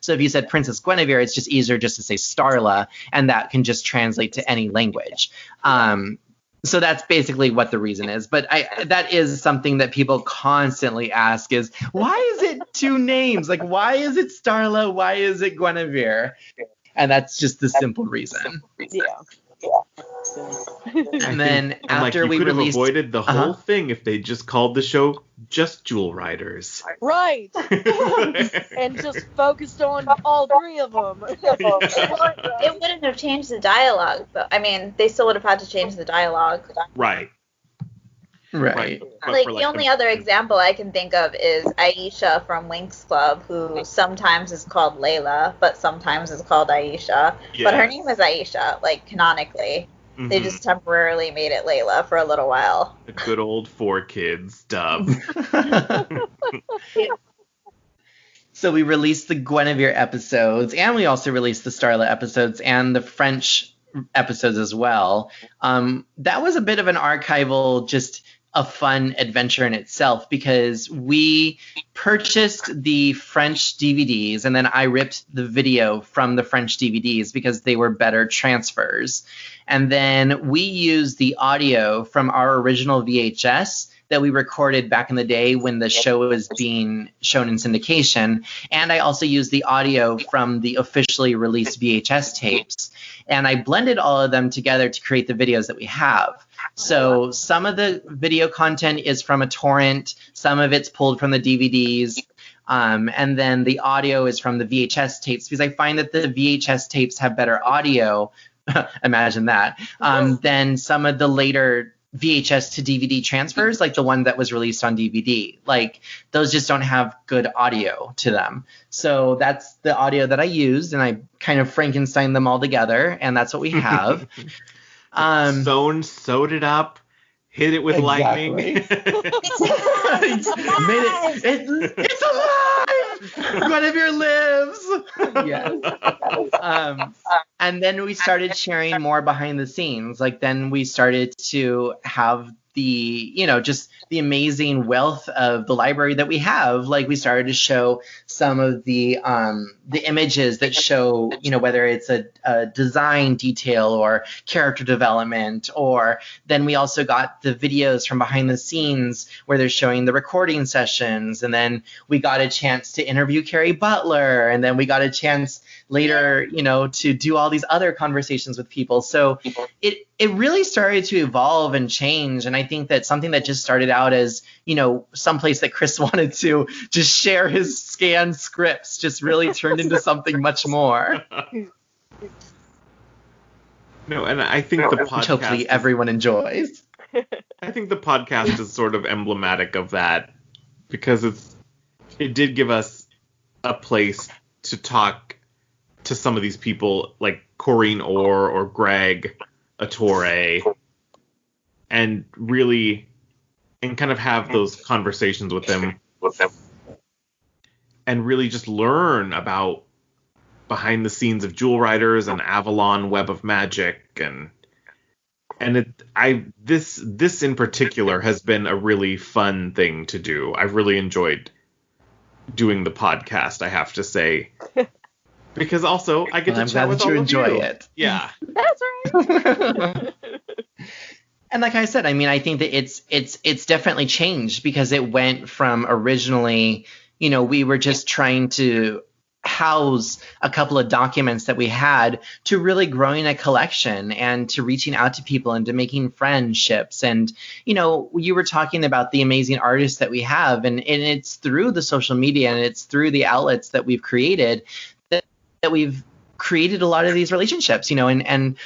S3: So if you said Princess Gwenevere, it's just easier just to say Starla, and that can just translate to any language. So that's basically what the reason is. But that is something that people constantly ask is, why is it two names? Why is it Starla? Why is it Gwenevere? And that's just the simple reason.
S5: Yeah.
S3: And then after
S2: you
S3: we
S2: could
S3: released,
S2: have avoided the whole thing if they just called the show just Jewel Riders.
S5: Right. And just focused on all three of them.
S6: It wouldn't have changed the dialogue, but I mean, they still would have had to change the dialogue.
S2: Right.
S3: right.
S2: But
S6: Like
S2: for,
S6: the only other example I can think of is Aisha from Winx Club, who sometimes is called Layla, but sometimes is called Aisha. But her name is Aisha, like canonically.
S2: Mhm.
S6: They just temporarily made it Layla for a little while.
S2: The good old 4Kids dub.
S3: So we released the Gwenevere episodes, and we also released the Starla episodes and the French episodes as well. That was a bit of an archival, just a fun adventure in itself, because we purchased the French DVDs and then I ripped the video from the French DVDs because they were better transfers. And then we used the audio from our original VHS that we recorded back in the day when the show was being shown in syndication. And I also used the audio from the officially released VHS tapes. And I blended all of them together to create the videos that we have. So some of the video content is from a torrent, some of it's pulled from the DVDs, and then the audio is from the VHS tapes, because I find that the VHS tapes have better audio, imagine that, than some of the later VHS to DVD transfers, like the one that was released on DVD. Like, those just don't have good audio to them. So that's the audio that I used, and I kind of Frankensteined them all together, and that's what we have.
S2: Sewed it up, hit it with lightning.
S3: It's alive! Gwenevere lives! Yes. And then we started sharing more behind the scenes. Like, then we started to have the, just the amazing wealth of the library that we have. Like, we started to show some of the images that show, whether it's a design detail or character development, or then we also got the videos from behind the scenes where they're showing the recording sessions. And then we got a chance to interview Carrie Butler. And then we got a chance later, to do all these other conversations with people. So it really started to evolve and change. And I think that something that just started out as, someplace that Chris wanted to just share his scanned scripts just really turned into something much more.
S2: No, and I think the podcast,
S3: which hopefully everyone enjoys.
S2: I think the podcast is sort of emblematic of that, because it did give us a place to talk to some of these people like Corinne Orr or Greg Attore, and kind of have those conversations with them, and really just learn about behind the scenes of Jewel Riders and Avalon Web of Magic, and this in particular has been a really fun thing to do. I've really enjoyed doing the podcast, I have to say. Because also I get to chat with all of you. I'm glad that you enjoy it. Yeah.
S5: That's right.
S3: And like I said, I mean, I think that it's definitely changed, because it went from originally, we were just trying to house a couple of documents that we had, to really growing a collection and to reaching out to people and to making friendships. And, you were talking about the amazing artists that we have, and it's through the social media and it's through the outlets that we've created that we've created a lot of these relationships, and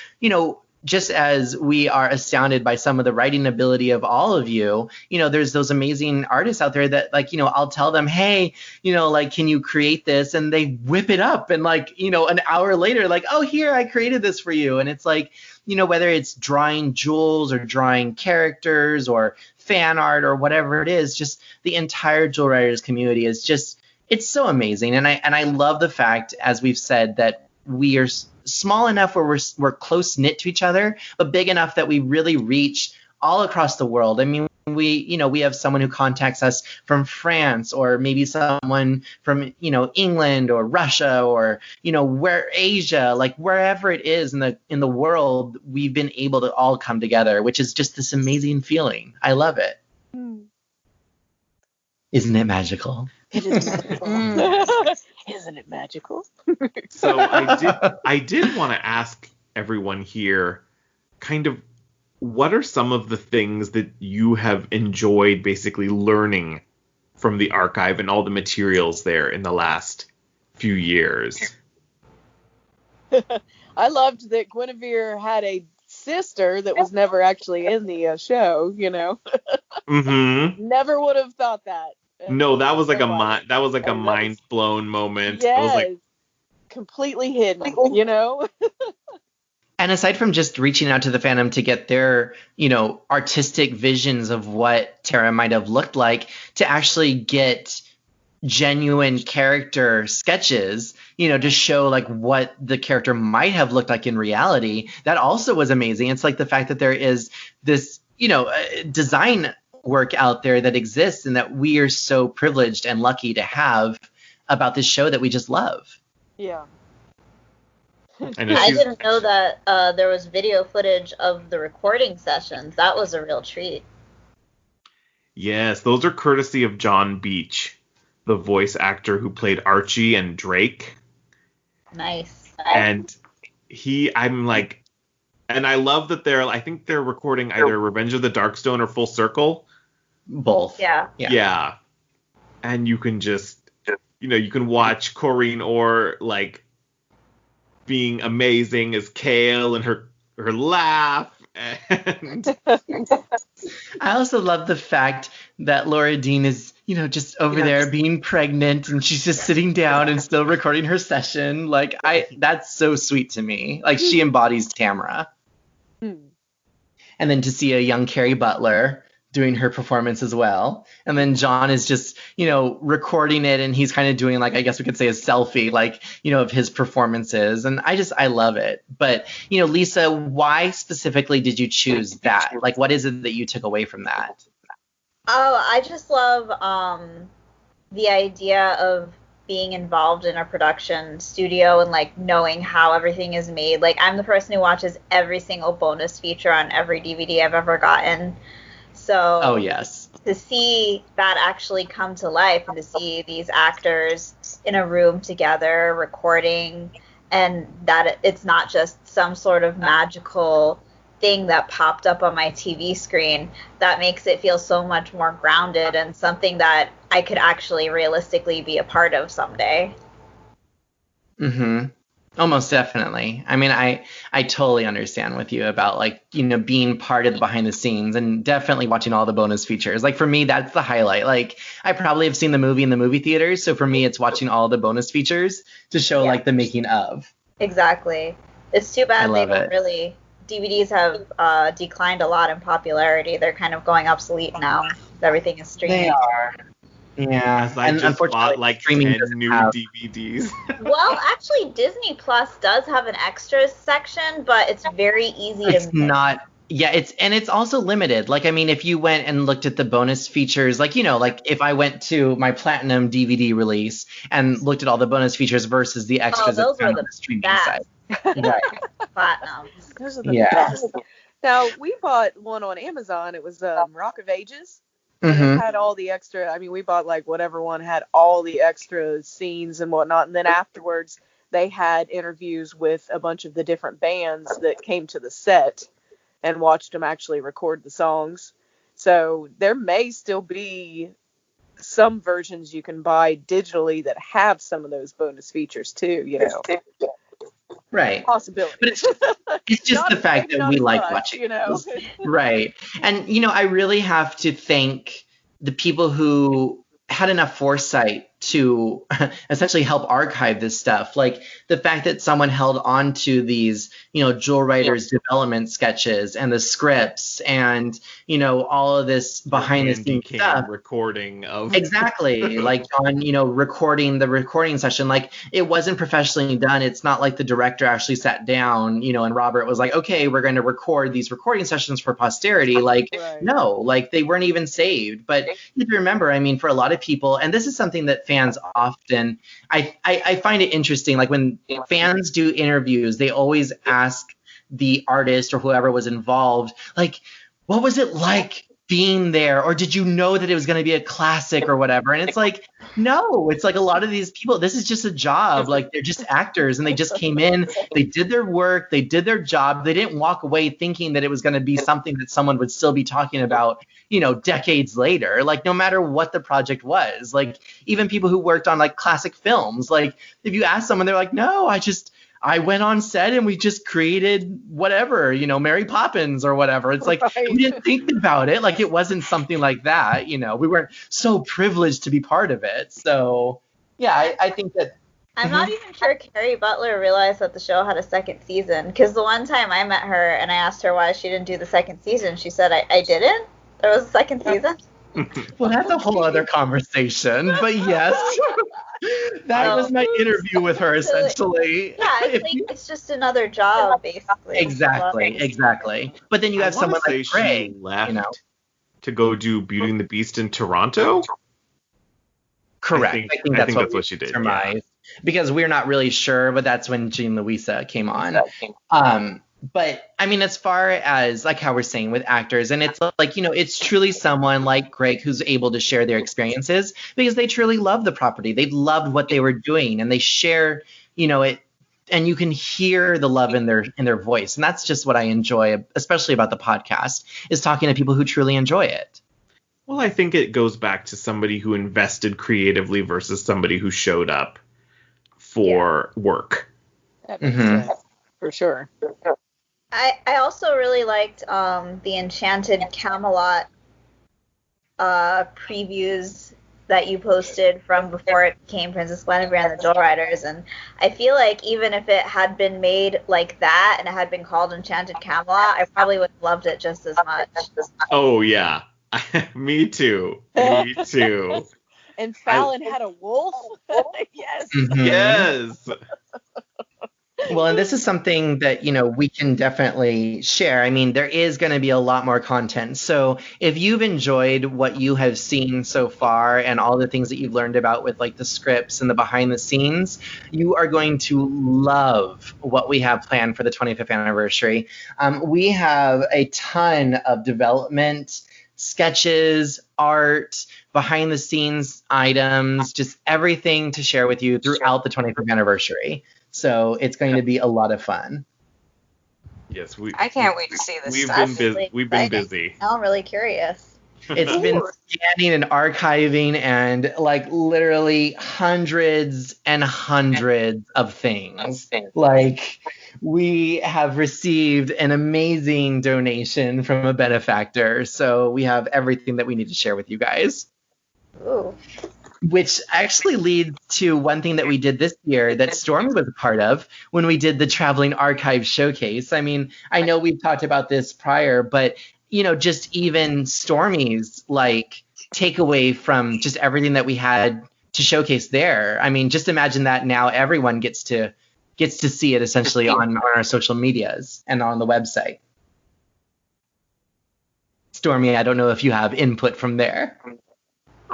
S3: just as we are astounded by some of the writing ability of all of you, there's those amazing artists out there that, like, I'll tell them, hey, can you create this? And they whip it up. And an hour later, like, oh, here, I created this for you. And it's like, whether it's drawing jewels or drawing characters or fan art or whatever it is, just the entire Jewel Riders community is just, it's so amazing. And I love the fact, as we've said, that we are small enough where we're close knit to each other, but big enough that we really reach all across the world. I mean, we have someone who contacts us from France, or maybe someone from, England or Russia, or, where Asia, like wherever it is in the world, we've been able to all come together, which is just this amazing feeling. I love it. Isn't it magical?
S5: It is magical. Isn't it magical?
S2: So I did want to ask everyone here, kind of what are some of the things that you have enjoyed basically learning from the archive and all the materials there in the last few years?
S5: I loved that Gwenevere had a sister that was never actually in the show, you know.
S2: Mm-hmm.
S5: Never would have thought that.
S2: No, that was like a mind blown moment.
S5: Yes.
S2: I was like,
S5: completely hidden, you know.
S3: And aside from just reaching out to the fandom to get their, artistic visions of what Tara might have looked like, to actually get genuine character sketches, to show like what the character might have looked like in reality, that also was amazing. It's like the fact that there is this, design work out there that exists and that we are so privileged and lucky to have about this show that we just love.
S5: Yeah.
S2: I
S6: didn't know that there was video footage of the recording sessions. That was a real treat.
S2: Yes, those are courtesy of John Beach, the voice actor who played Archie and Drake.
S6: Nice.
S2: And and I love that I think they're recording either Revenge of the Darkstone or Full Circle.
S3: Both.
S6: Yeah.
S2: And you can just, you can watch Corinne Orr like being amazing as Kale and her laugh. And
S3: I also love the fact that Laura Dean is, just over there being pregnant, and she's just sitting down and still recording her session. Like, that's so sweet to me. Like, she embodies Tamara. And then to see a young Carrie Butler doing her performance as well. And then John is just, recording it, and he's kind of doing, like, I guess we could say a selfie, like, of his performances. And I love it. But, Lisa, why specifically did you choose that? Like, what is it that you took away from that?
S6: Oh, I just love the idea of being involved in a production studio and like knowing how everything is made. Like, I'm the person who watches every single bonus feature on every DVD I've ever gotten. So
S3: oh yes,
S6: to see that actually come to life and to see these actors in a room together recording, and that it's not just some sort of magical thing that popped up on my TV screen, that makes it feel so much more grounded and something that I could actually realistically be a part of someday.
S3: Mm-hmm. Almost definitely. I mean, I totally understand with you about like, being part of the behind the scenes, and definitely watching all the bonus features. Like, for me, that's the highlight. Like, I probably have seen the movie in the movie theaters. So for me, it's watching all the bonus features to show like the making of.
S6: Exactly. It's too bad they don't really. DVDs have declined a lot in popularity. They're kind of going obsolete now. Everything is streaming.
S3: They are. Yeah,
S2: I just bought like 10 new DVDs.
S6: Well, actually, Disney Plus does have an extras section, but it's very easy to miss.
S3: It's not. Yeah, it's also limited. Like, I mean, if you went and looked at the bonus features, like, like if I went to my Platinum DVD release and looked at all the bonus features versus the extras,
S6: those were the
S3: streaming
S6: best.
S3: side. Right.
S6: Platinum.
S5: Those are the best. Now, we bought one on Amazon. It was Rock of Ages.
S3: Mm-hmm.
S5: It had all the extra. I mean, we bought like whatever one had all the extra scenes and whatnot. And then afterwards, they had interviews with a bunch of the different bands that came to the set and watched them actually record the songs. So there may still be some versions you can buy digitally that have some of those bonus features too,
S3: Right.
S5: Possibility.
S3: But it's just the fact that we like watching. Right. And, I really have to thank the people who had enough foresight to essentially help archive this stuff. Like the fact that someone held on to these, Jewel Writers development sketches and the scripts and, all of this behind the scenes stuff.
S2: Recording of
S3: exactly like on, recording the recording session. Like it wasn't professionally done. It's not like the director actually sat down, and Robert was like, okay, we're going to record these recording sessions for posterity. Like, no, like they weren't even saved. But you remember, I mean, for a lot of people, and this is something that fans often, I find it interesting. Like when fans do interviews, they always ask the artist or whoever was involved, like, what was it like being there, or did you know that it was going to be a classic or whatever? And it's like, no, it's like a lot of these people, this is just a job. Like, they're just actors, and they just came in, they did their work, they did their job. They didn't walk away thinking that it was going to be something that someone would still be talking about, you know, decades later. Like, no matter what the project was, like, even people who worked on like classic films, like, if you ask someone, they're like, no, I went on set and we just created whatever, you know, Mary Poppins or whatever. It's like, we didn't think about it. Like, it wasn't something like that. You know, we weren't so privileged to be part of it. So, yeah, I think that.
S6: I'm not even sure Carrie Butler realized that the show had a second season, because the one time I met her and I asked her why she didn't do the second season, she said, I didn't? There was a second season?
S3: Well, that's a whole other conversation. But yes, that was my interview with her, essentially.
S6: Yeah, it's just another job, basically.
S3: Exactly. But then you have someone like Greg,
S2: she left
S3: you know,
S2: to go do Beauty and the Beast in Toronto.
S3: Correct.
S2: I think that's what she did.
S3: Surmised. Yeah. Because we're not really sure, but that's when Jean Louisa came on. But I mean, as far as like how we're saying with actors, and it's like, you know, it's truly someone like Greg who's able to share their experiences because they truly love the property. They loved what they were doing, and they share, you know, it, and you can hear the love in their voice. And that's just what I enjoy, especially about the podcast, is talking to people who truly enjoy it.
S2: Well, I think it goes back to somebody who invested creatively versus somebody who showed up for work.
S5: That makes sense, for sure.
S6: I also really liked the Enchanted Camelot previews that you posted from before it became Princess Gwenevere and the Jewel Riders, and I feel like even if it had been made like that and it had been called Enchanted Camelot, I probably would have loved it just as much.
S2: Oh yeah, me too.
S5: And Fallon had a wolf. Yes.
S3: Mm-hmm.
S2: Yes.
S3: Well, and this is something that, you know, we can definitely share. I mean, there is going to be a lot more content. So if you've enjoyed what you have seen so far and all the things that you've learned about with like the scripts and the behind the scenes, you are going to love what we have planned for the 25th anniversary. We have a ton of development, sketches, art, behind the scenes items, just everything to share with you throughout the 25th anniversary. So it's going to be a lot of fun.
S2: Yes,
S7: I can't wait to see this
S2: we've
S7: stuff.
S2: We've been busy.
S6: Now I'm really curious.
S3: It's been scanning and archiving and like literally hundreds and hundreds of things. Like, we have received an amazing donation from a benefactor. So we have everything that we need to share with you guys.
S6: Ooh.
S3: Which actually leads to one thing that we did this year that Stormy was a part of when we did the Traveling Archive Showcase. I mean, I know we've talked about this prior, but, you know, just even Stormy's, like, takeaway from just everything that we had to showcase there. I mean, just imagine that now everyone gets to see it essentially on our social medias and on the website. Stormy, I don't know if you have input from there.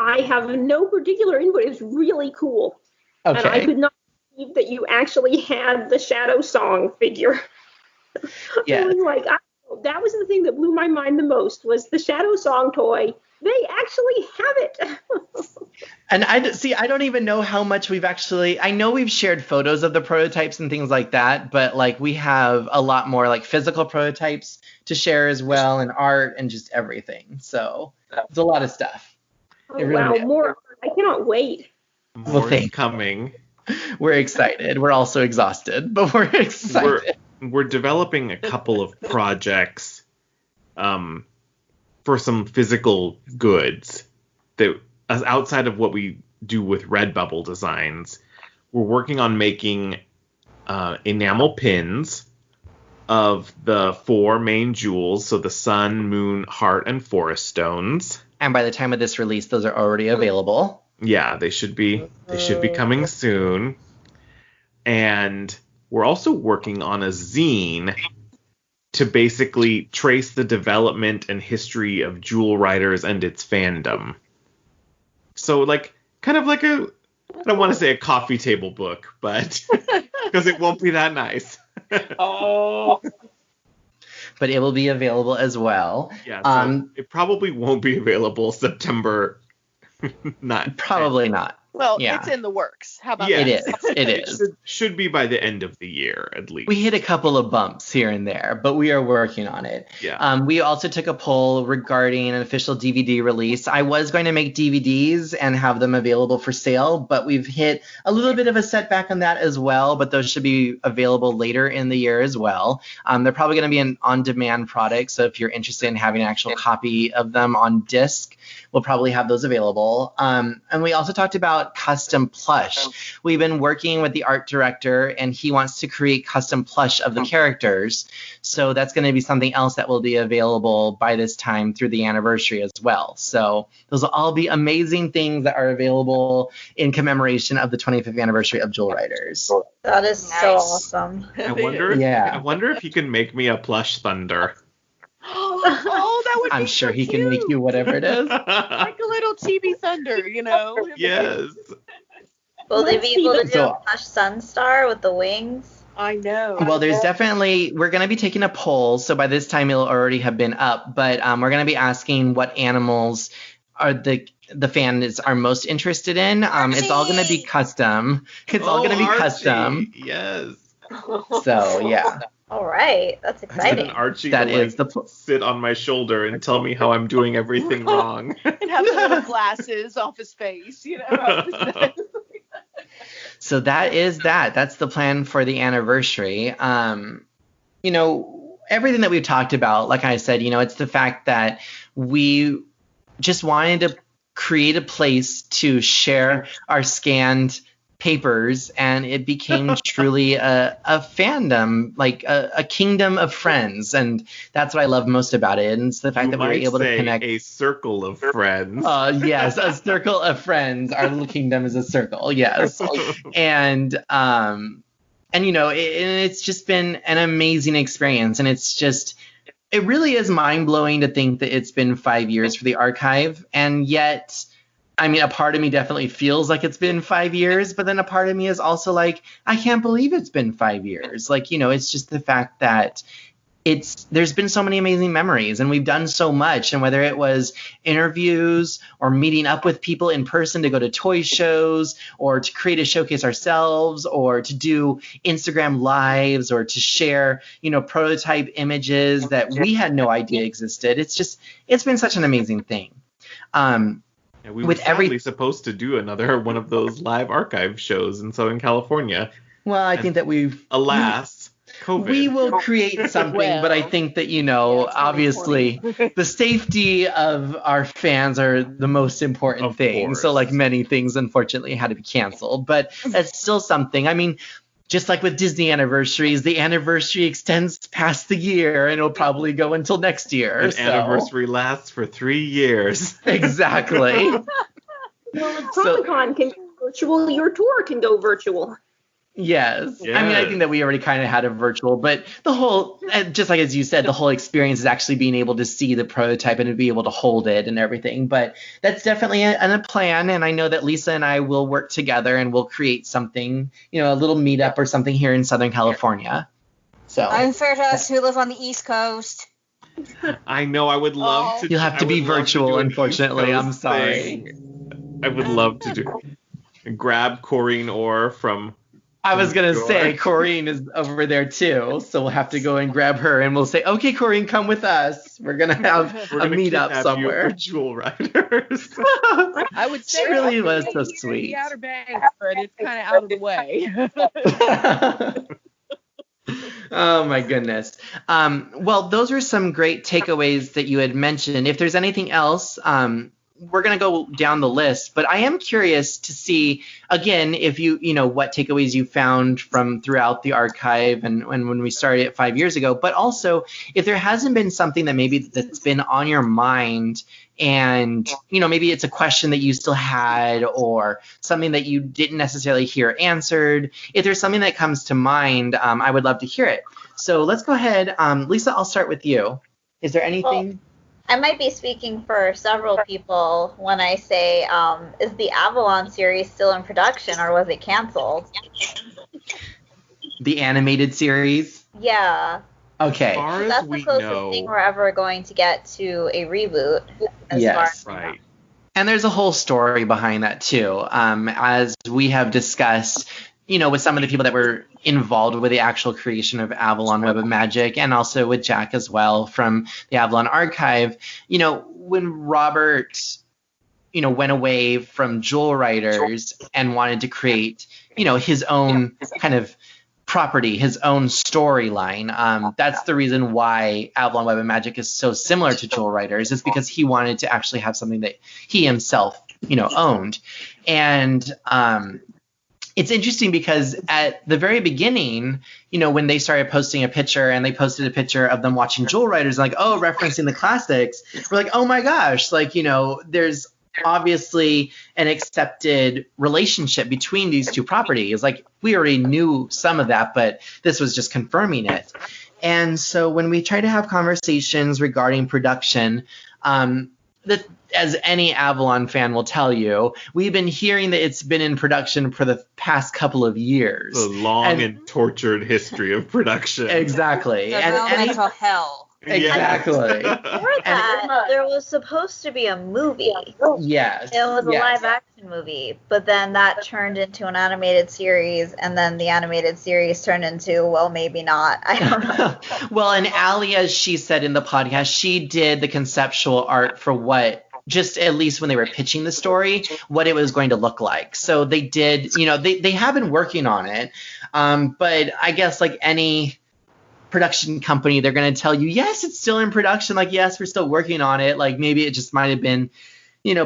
S4: I have no particular input. It's really cool.
S3: Okay.
S4: And I could not believe that you actually had the Shadow Song figure.
S3: Yeah.
S4: I was like, that was the thing that blew my mind the most, was the Shadow Song toy. They actually have it.
S3: And I don't even know how much I know we've shared photos of the prototypes and things like that, but like we have a lot more like physical prototypes to share as well, and art and just everything. So it's a lot of stuff.
S4: Oh, wow, more. I cannot wait.
S2: More is coming.
S3: We're excited. We're also exhausted, but we're excited.
S2: We're developing a couple of projects for some physical goods that, as outside of what we do with Redbubble designs. We're working on making enamel pins of the 4 main jewels, so the sun, moon, heart, and forest stones.
S3: And by the time of this release, those are already available.
S2: Yeah, they should be coming soon. And we're also working on a zine to basically trace the development and history of Jewel Riders and its fandom. So like kind of like I don't want to say a coffee table book, but because it won't be that nice.
S3: Oh. but it will be available as well.
S2: Yeah, so it probably won't be available September 9th.
S3: Probably not.
S8: Well,
S3: Yeah.
S8: it's in the works. How about
S2: Yeah.
S8: that?
S3: It is.
S2: Should be by the end of the year, at least.
S3: We hit a couple of bumps here and there, but we are working on it.
S2: Yeah.
S3: We also took a poll regarding an official DVD release. I was going to make DVDs and have them available for sale, but we've hit a little bit of a setback on that as well, but those should be available later in the year as well. They're probably going to be an on-demand product, so if you're interested in having an actual copy of them on disc, we'll probably have those available. And we also talked about custom plush. We've been working with the art director, and he wants to create custom plush of the characters. So that's going to be something else that will be available by this time through the anniversary as well. So those will all be amazing things that are available in commemoration of the 25th anniversary of Jewel Riders.
S6: That is so awesome.
S2: I wonder if he can make me a plush Thunder.
S8: Oh, that would be
S3: I'm sure
S8: so
S3: he
S8: cute.
S3: can make you whatever it is.
S8: Like a little chibi Thunder, you know?
S2: Yes.
S6: Will they be able to do
S3: So-
S6: a plush Sunstar with the wings?
S8: I know.
S3: Well, there's definitely, we're going to be taking a poll. So by this time it'll already have been up, but we're going to be asking what animals are the fans are most interested in. It's all going to be custom. It's all going to be
S2: Archie.
S3: custom.
S2: Yes.
S3: So yeah,
S6: All right, that's
S2: And
S6: exciting.
S2: Archie
S3: that
S2: will,
S3: is the
S2: sit on my shoulder and tell me how I'm doing everything wrong.
S8: And have the little glasses off his face, you know?
S3: So that is that. That's the plan for the anniversary. You know, everything that we've talked about, like I said, you know, it's the fact that we just wanted to create a place to share our scanned papers, and it became truly a fandom, like a kingdom of friends, and that's what I love most about it. And it's the fact
S2: You
S3: that we were
S2: might
S3: able to
S2: say
S3: connect.
S2: a circle of friends.
S3: Yes, a circle of friends. Our little kingdom is a circle. Yes, and you know, it's just been an amazing experience, and it really is mind blowing to think that it's been 5 years for the archive, and yet, I mean, a part of me definitely feels like it's been 5 years, but then a part of me is also like, I can't believe it's been 5 years. Like, you know, it's just the fact that there's been so many amazing memories, and we've done so much. And whether it was interviews or meeting up with people in person to go to toy shows or to create a showcase ourselves or to do Instagram lives or to share, you know, prototype images that we had no idea existed. It's been such an amazing thing.
S2: Yeah, we were
S3: with
S2: sadly supposed to do another one of those live archive shows in Southern California.
S3: Well, I think that
S2: Alas, COVID.
S3: we will create something, but I
S8: Well,
S3: think that, you know,
S8: yeah,
S3: obviously the safety of our fans are the most important
S2: Of
S3: thing.
S2: course.
S3: So like many things, unfortunately, had to be canceled, but that's still something. I mean, just like with Disney anniversaries, the anniversary extends past the year, and it'll probably go until next year.
S2: An
S3: so-
S2: anniversary lasts for 3 years.
S3: Exactly.
S4: Well, if Comic-Con can go virtual, your tour can go virtual.
S3: Yes. I mean, I
S2: Yes.
S3: think that we already kind of had a virtual, but the whole, just like as you said, the whole experience is actually being able to see the prototype and to be able to hold it and everything. But that's definitely a plan. And I know that Lisa and I will work together and we'll create something, you know, a little meetup or something here in Southern California. So
S7: Unfair to us who live on the East Coast.
S2: I know. I would love to.
S3: You'll have to
S2: I
S3: be
S2: would love to
S3: virtual,
S2: do an
S3: unfortunately.
S2: East
S3: I'm
S2: Coast
S3: sorry.
S2: thing. I would love to do. Grab Corrine Orr from.
S3: I was going to
S2: Sure.
S3: say Corrine is over there too. So we'll have to go and grab her and we'll say, okay, Corrine, come with us. We're going to have
S2: We're
S3: a
S2: gonna
S3: meetup
S2: kidnap
S3: somewhere.
S2: You for Jewel Riders.
S8: I would say
S3: She really
S8: it
S3: was
S8: could
S3: so
S8: be
S3: sweet.
S8: The Outer Banks, but it's kind of out of the way.
S3: Oh my goodness. Well, those are some great takeaways that you had mentioned. If there's anything else, we're going to go down the list, but I am curious to see, again, if you know, what takeaways you found from throughout the archive and when we started it 5 years ago, but also if there hasn't been something that maybe that's been on your mind and, you know, maybe it's a question that you still had or something that you didn't necessarily hear answered. If there's something that comes to mind, I would love to hear it. So let's go ahead. Lisa, I'll start with you. Is there anything?
S6: I might be speaking for several people when I say, is the Avalon series still in production or was it canceled?
S3: The animated series?
S6: Yeah.
S3: Okay.
S2: As far as
S6: That's the
S2: we
S6: closest
S2: know,
S6: thing we're ever going to get to a reboot. As
S3: Yes.
S6: far as we know.
S2: right.
S3: And there's a whole story behind that too. As we have discussed, with some of the people that were involved with the actual creation of Avalon Web of Magic, and also with Jack as well from the Avalon Archive, when Robert, went away from Jewel Riders and wanted to create, his own kind of property, his own storyline. That's the reason why Avalon Web of Magic is so similar to Jewel Riders, is because he wanted to actually have something that he himself, owned. And it's interesting because at the very beginning, when they started posting a picture, and they posted a picture of them watching Jewel Riders, like, oh, referencing the classics, we're like, oh my gosh, like, there's obviously an accepted relationship between these two properties. Like, we already knew some of that, but this was just confirming it. And so when we try to have conversations regarding production, that, as any Avalon fan will tell you, we've been hearing that it's been in production for the past couple of years.
S2: The long and tortured history of production.
S3: Exactly.
S7: Developmental hell.
S3: Exactly.
S6: Before that, there was supposed to be a movie.
S3: Yes.
S6: It was a
S3: yes.
S6: live action movie, but then that turned into an animated series, and then the animated series turned into, well, maybe not. I don't know.
S3: Well, and Allie, as she said in the podcast, she did the conceptual art for what, just at least when they were pitching the story, what it was going to look like. So they did, they have been working on it. But I guess like any production company, they're going to tell you, yes, it's still in production. Like, yes, we're still working on it. Like, maybe it just might have been,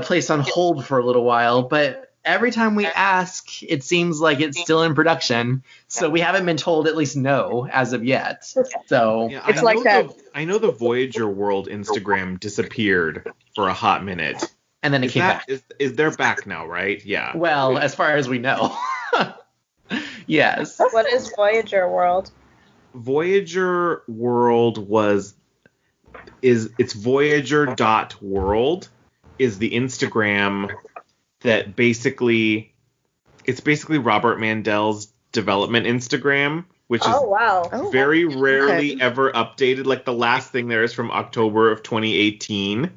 S3: placed on hold for a little while. But every time we ask, it seems like it's still in production. So we haven't been told at least no as of yet. So
S2: Yeah,
S5: It's like that.
S2: I know the Voyager World Instagram disappeared for a hot minute.
S3: and then it came back.
S2: Is they're back now, right? Yeah.
S3: Well, as far as we know. Yes.
S6: What is Voyager World?
S2: Voyager World it's Voyager.world is the Instagram that it's basically Robert Mandel's development Instagram, which is
S6: wow.
S2: very rarely ever updated. Like, the last thing there is from October of 2018.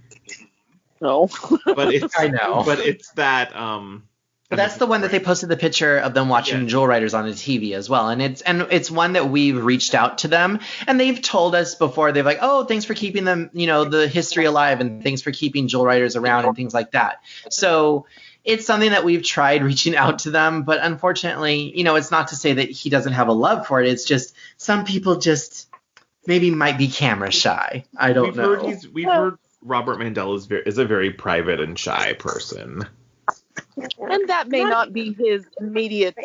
S5: No.
S2: But it's
S3: I know.
S2: But it's that
S3: But that's the one that they posted the picture of them watching Jewel Riders on the TV as well. And it's one that we've reached out to them, and they've told us before, they're like, oh, thanks for keeping them, the history alive, and thanks for keeping Jewel Riders around and things like that. So it's something that we've tried reaching out to them, but unfortunately, it's not to say that he doesn't have a love for it. It's just some people just maybe might be camera shy. I don't know.
S2: We've heard Robert Mandel is a very private and shy person.
S5: And that may not be his immediate,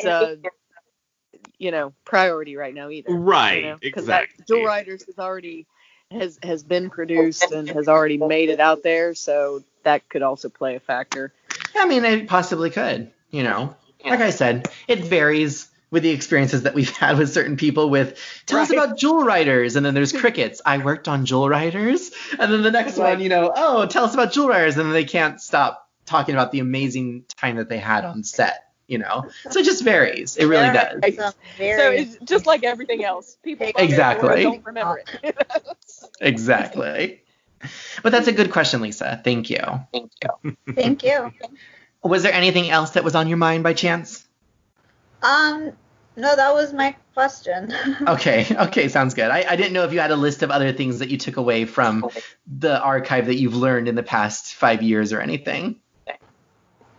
S5: priority right now either.
S2: Right, exactly.
S5: Jewel Riders has been produced and has already made it out there, so that could also play a factor.
S3: I mean, it possibly could, Like I said, it varies with the experiences that we've had with certain people with, tell us about Jewel Riders, and then there's crickets. I worked on Jewel Riders. And then the next one, tell us about Jewel Riders, and then they can't stop talking about the amazing time that they had on set, So it just varies. It really does.
S5: So it's just like everything else. People
S3: exactly
S5: don't remember it.
S3: Exactly. But that's a good question, Lisa. Thank you.
S6: Thank you.
S3: Was there anything else that was on your mind by chance?
S6: No, that was my question.
S3: Okay, sounds good. I didn't know if you had a list of other things that you took away from the archive that you've learned in the past 5 years or anything.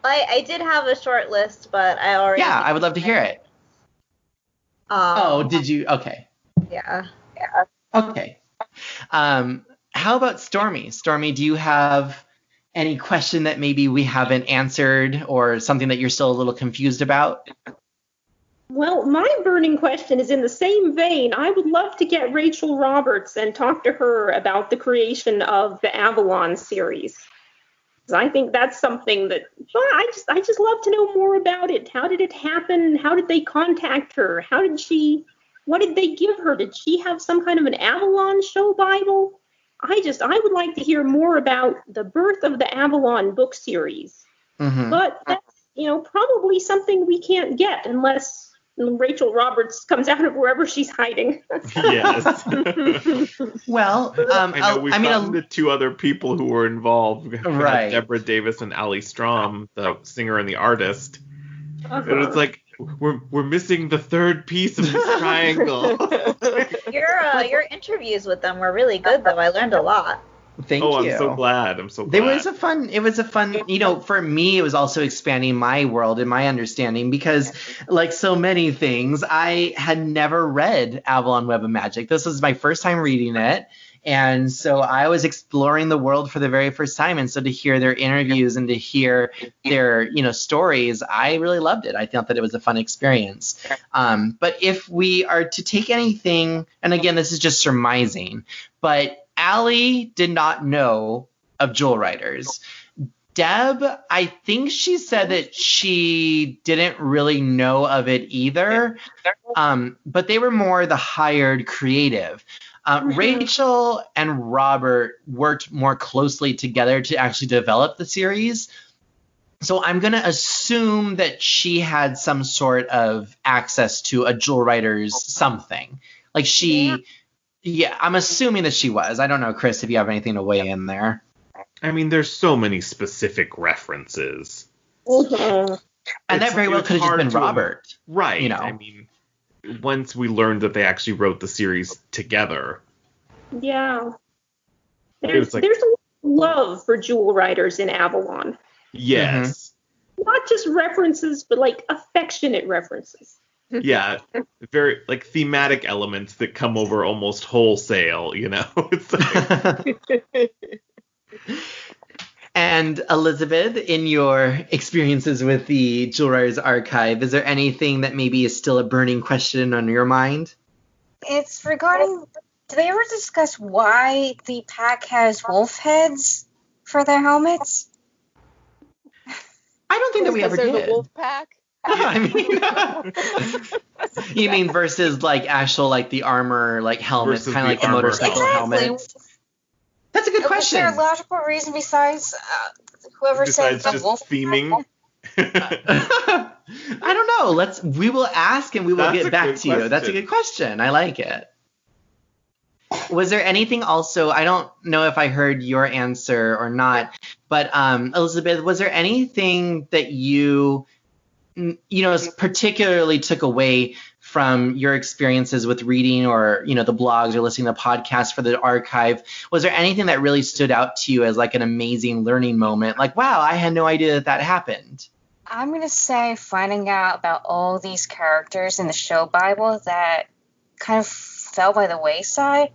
S6: I did have a short list, but I already...
S3: Yeah, I would love to hear it. Did you? Okay.
S6: Yeah.
S3: Okay. How about Stormy? Stormy, do you have any question that maybe we haven't answered, or something that you're still a little confused about?
S4: Well, my burning question is in the same vein. I would love to get Rachel Roberts and talk to her about the creation of the Avalon series. I think that's something that I just love to know more about it. How did it happen? How did they contact her? What did they give her? Did she have some kind of an Avalon show Bible? I would like to hear more about the birth of the Avalon book series. Mm-hmm. But that's, probably something we can't get unless Rachel Roberts comes out of wherever she's hiding.
S2: Yes.
S3: Well,
S2: I know we've gotten the two other people who were involved. We had
S3: Right.
S2: Deborah Davis and Ali Strom, the singer and the artist. And it's like, we're missing the third piece of this triangle.
S6: Your interviews with them were really good, though. I learned a lot.
S3: Thank you.
S2: I'm so glad. I'm so glad.
S3: It was a fun, for me, it was also expanding my world and my understanding because, like so many things, I had never read Avalon Web of Magic. This was my first time reading it. And so I was exploring the world for the very first time. And so to hear their interviews and to hear their, stories, I really loved it. I thought that it was a fun experience. But if we are to take anything, and again, this is just surmising, but Allie did not know of Jewel Riders. Deb, I think she said that she didn't really know of it either, but they were more the hired creative. Rachel and Robert worked more closely together to actually develop the series. So I'm going to assume that she had some sort of access to a Jewel Riders something. Like Yeah, I'm assuming that she was. I don't know, Chris, if you have anything to weigh in there.
S2: I mean, there's so many specific references.
S4: Mm-hmm.
S3: And that very well could have just been Robert.
S2: Right. I mean, once we learned that they actually wrote the series together.
S4: Yeah. There's a love for Jewel Riders in Avalon.
S2: Yes.
S4: Mm-hmm. Not just references, but like affectionate references.
S2: Yeah, very like thematic elements that come over almost wholesale, It's like...
S3: And Elizabeth, in your experiences with the Jewel Riders archive, is there anything that maybe is still a burning question on your mind?
S7: It's regarding, do they ever discuss why the pack has wolf heads for their helmets?
S3: I don't think that we ever did.
S8: The wolf pack?
S3: I mean, you mean versus like actual like the armor like helmets, kind of like the motorcycle helmets? That's a good question.
S7: Is there a logical reason besides whoever said the
S2: just
S7: wolf
S2: theming?
S3: I don't know. We will ask and we will get back to you. That's a good question. I like it. Was there anything also, I don't know if I heard your answer or not, but Elizabeth, was there anything that you particularly took away from your experiences with reading or, the blogs or listening to podcasts for the archive? Was there anything that really stood out to you as like an amazing learning moment? Like, wow, I had no idea that happened.
S7: I'm going to say finding out about all these characters in the show Bible that kind of fell by the wayside.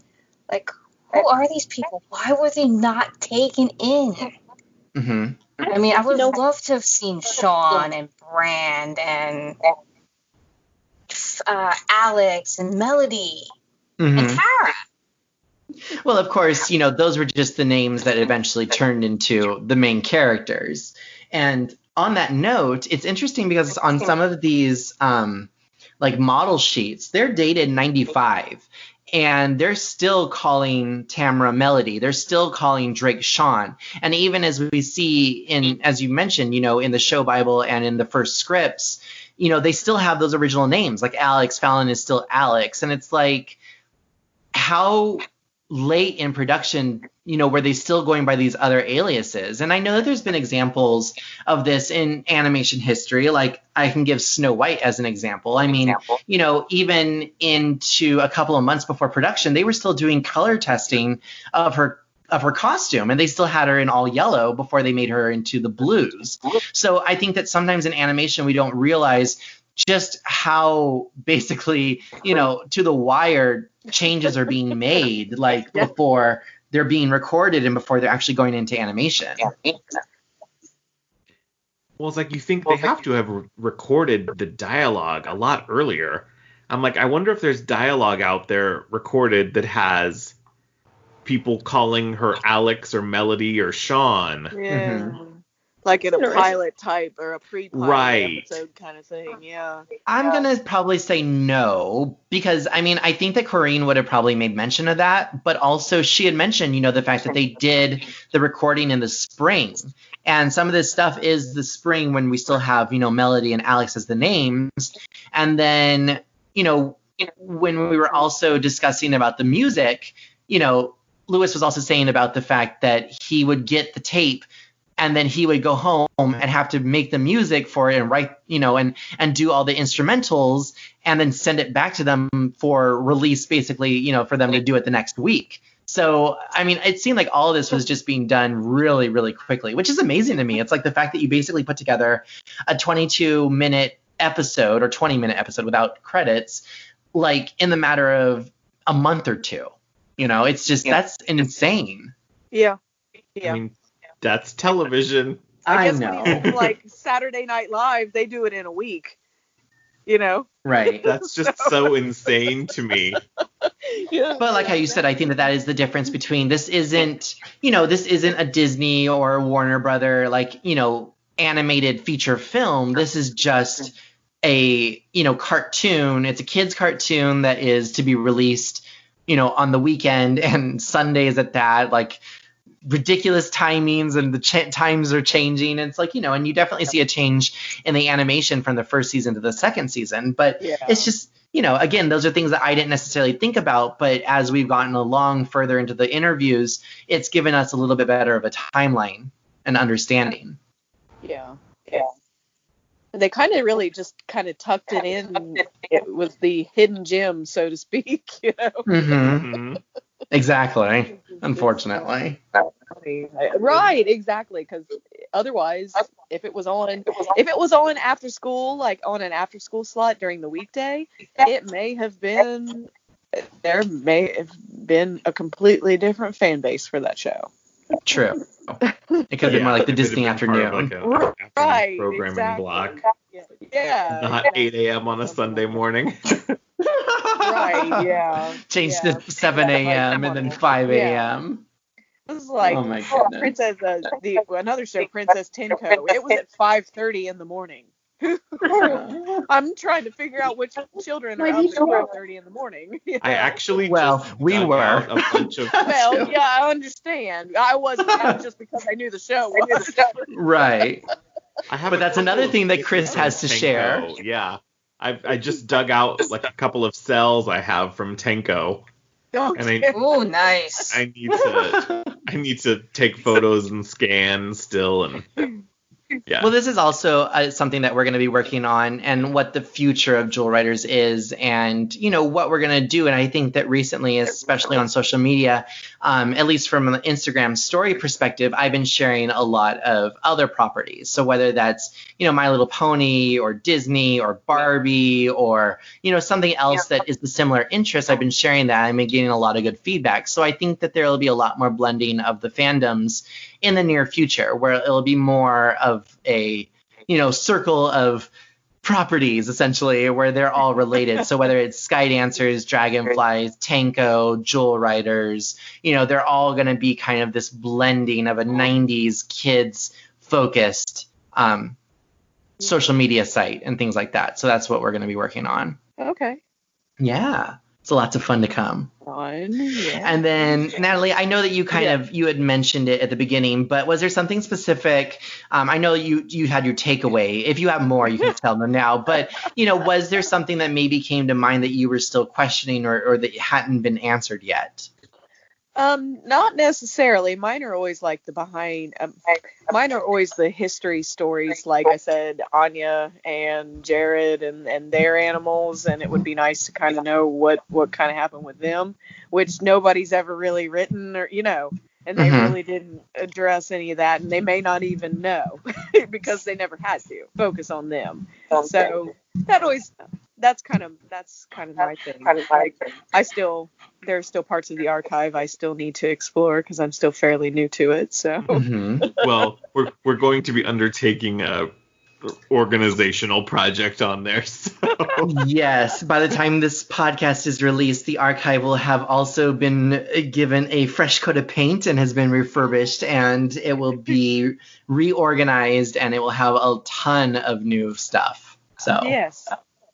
S7: Like, who are these people? Why were they not taken in?
S3: Mm-hmm.
S7: I mean, I would love to have seen Sean and Brand and Alex and Melody and Tara.
S3: Well, of course, those were just the names that eventually turned into the main characters. And on that note, it's interesting because on some of these like model sheets, they're dated 95. And they're still calling Tamara Melody. They're still calling Drake Sean. And even as we see as you mentioned, in the show Bible and in the first scripts, they still have those original names. Like Alex Fallon is still Alex. And it's like, how late in production, were they still going by these other aliases? And I know that there's been examples of this in animation history. Like I can give Snow White as an example. I mean, even into a couple of months before production, they were still doing color testing of her costume, and they still had her in all yellow before they made her into the blues. So I think that sometimes in animation, we don't realize just how basically, to the wire changes are being made, like before they're being recorded and before they're actually going into animation.
S2: Well, it's like you think they have to have recorded the dialogue a lot earlier. I'm like, I wonder if there's dialogue out there recorded that has people calling her Alex or Melody or Sean.
S8: Yeah.
S3: Mm-hmm.
S8: Like in a pilot type or a pre-pilot episode kind of thing, yeah.
S3: I'm going to probably say no, because, I mean, I think that Corinne would have probably made mention of that, but also she had mentioned, the fact that they did the recording in the spring. And some of this stuff is the spring when we still have, Melody and Alex as the names. And then, when we were also discussing about the music, Lewis was also saying about the fact that he would get the tape and then he would go home and have to make the music for it and write, and do all the instrumentals and then send it back to them for release, basically, for them to do it the next week. So, I mean, it seemed like all of this was just being done really, really quickly, which is amazing to me. It's like the fact that you basically put together a 22-minute episode or 20-minute episode without credits, like in the matter of a month or two. It's just, that's insane.
S8: Yeah.
S2: I mean, that's television.
S8: I guess
S3: know.
S8: when you do, like Saturday Night Live, they do it in a week.
S3: Right.
S2: That's just so insane to me.
S8: Yeah.
S3: But like how you said, I think that is the difference between this isn't a Disney or a Warner Brother, animated feature film. This is just a, cartoon. It's a kid's cartoon that is to be released, on the weekend and Sundays at that, like ridiculous timings, and the times are changing. It's like, and you definitely see a change in the animation from the first season to the second season. But it's just, again, those are things that I didn't necessarily think about. But as we've gotten along further into the interviews, it's given us a little bit better of a timeline and understanding.
S8: Yeah. They kind of really just kind of tucked it in. It was the hidden gem, so to speak,
S3: Mm-hmm. Exactly. Unfortunately.
S8: Right, exactly. Because otherwise, if it was on after school, like on an after school slot during the weekday, there may have been a completely different fan base for that show.
S3: True. It could have been more like the Disney afternoon.
S2: Like afternoon
S8: Right,
S2: programming
S8: exactly.
S2: block.
S8: Yeah.
S2: Not 8 a.m. on a Sunday morning.
S8: Right, yeah.
S3: Change to 7 a.m. and then 5 a.m.
S8: This is like
S3: Oh my goodness.
S8: Princess, another show, Princess Tenko. It was at 5:30 in the morning. I'm trying to figure out which children are up at 5:30 in the morning.
S2: I actually
S3: we
S2: dug
S3: were
S2: out a bunch of
S8: Well, yeah, I understand. It was just because I knew the show.
S3: right.
S2: But
S3: that's another thing that Chris has to share.
S2: Yeah. I just dug out like a couple of cells I have from Tenko.
S7: Oh, nice.
S2: I need to take photos and scan still, and yeah.
S3: Well, this is also something that we're going to be working on, and what the future of Jewel Writers is, and what we're going to do. And I think that recently, especially on social media, at least from an Instagram story perspective, I've been sharing a lot of other properties. So whether that's My Little Pony or Disney or Barbie or something else that is the similar interest, I've been sharing that. I've been getting a lot of good feedback. So I think that there will be a lot more blending of the fandoms in the near future, where it'll be more of a circle of properties, essentially, where they're all related. So whether it's Sky Dancers, Dragonflies, Tenko, Jewel Riders, they're all going to be kind of this blending of a 90s kids focused social media site and things like that. So that's what we're going to be working on.
S8: Okay.
S3: Yeah. So lots of fun to come.
S8: Fun, yeah.
S3: And then, Natalie, I know that you you had mentioned it at the beginning, but was there something specific? I know you had your takeaway. If you have more, you can tell them now. But, was there something that maybe came to mind that you were still questioning or that hadn't been answered yet?
S8: Not necessarily. Mine are always like mine are always the history stories. Like I said, Anya and Jared and their animals, and it would be nice to kind of know what kind of happened with them, which nobody's ever really written or, and they really didn't address any of that, and they may not even know because they never had to focus on them. So that's kind of my thing. Like, there are still parts of the archive I still need to explore because I'm still fairly new to it. So,
S2: well, we're going to be undertaking a organizational project on there. So.
S3: Yes, by the time this podcast is released, the archive will have also been given a fresh coat of paint and has been refurbished, and it will be reorganized, and it will have a ton of new stuff. So
S8: yes.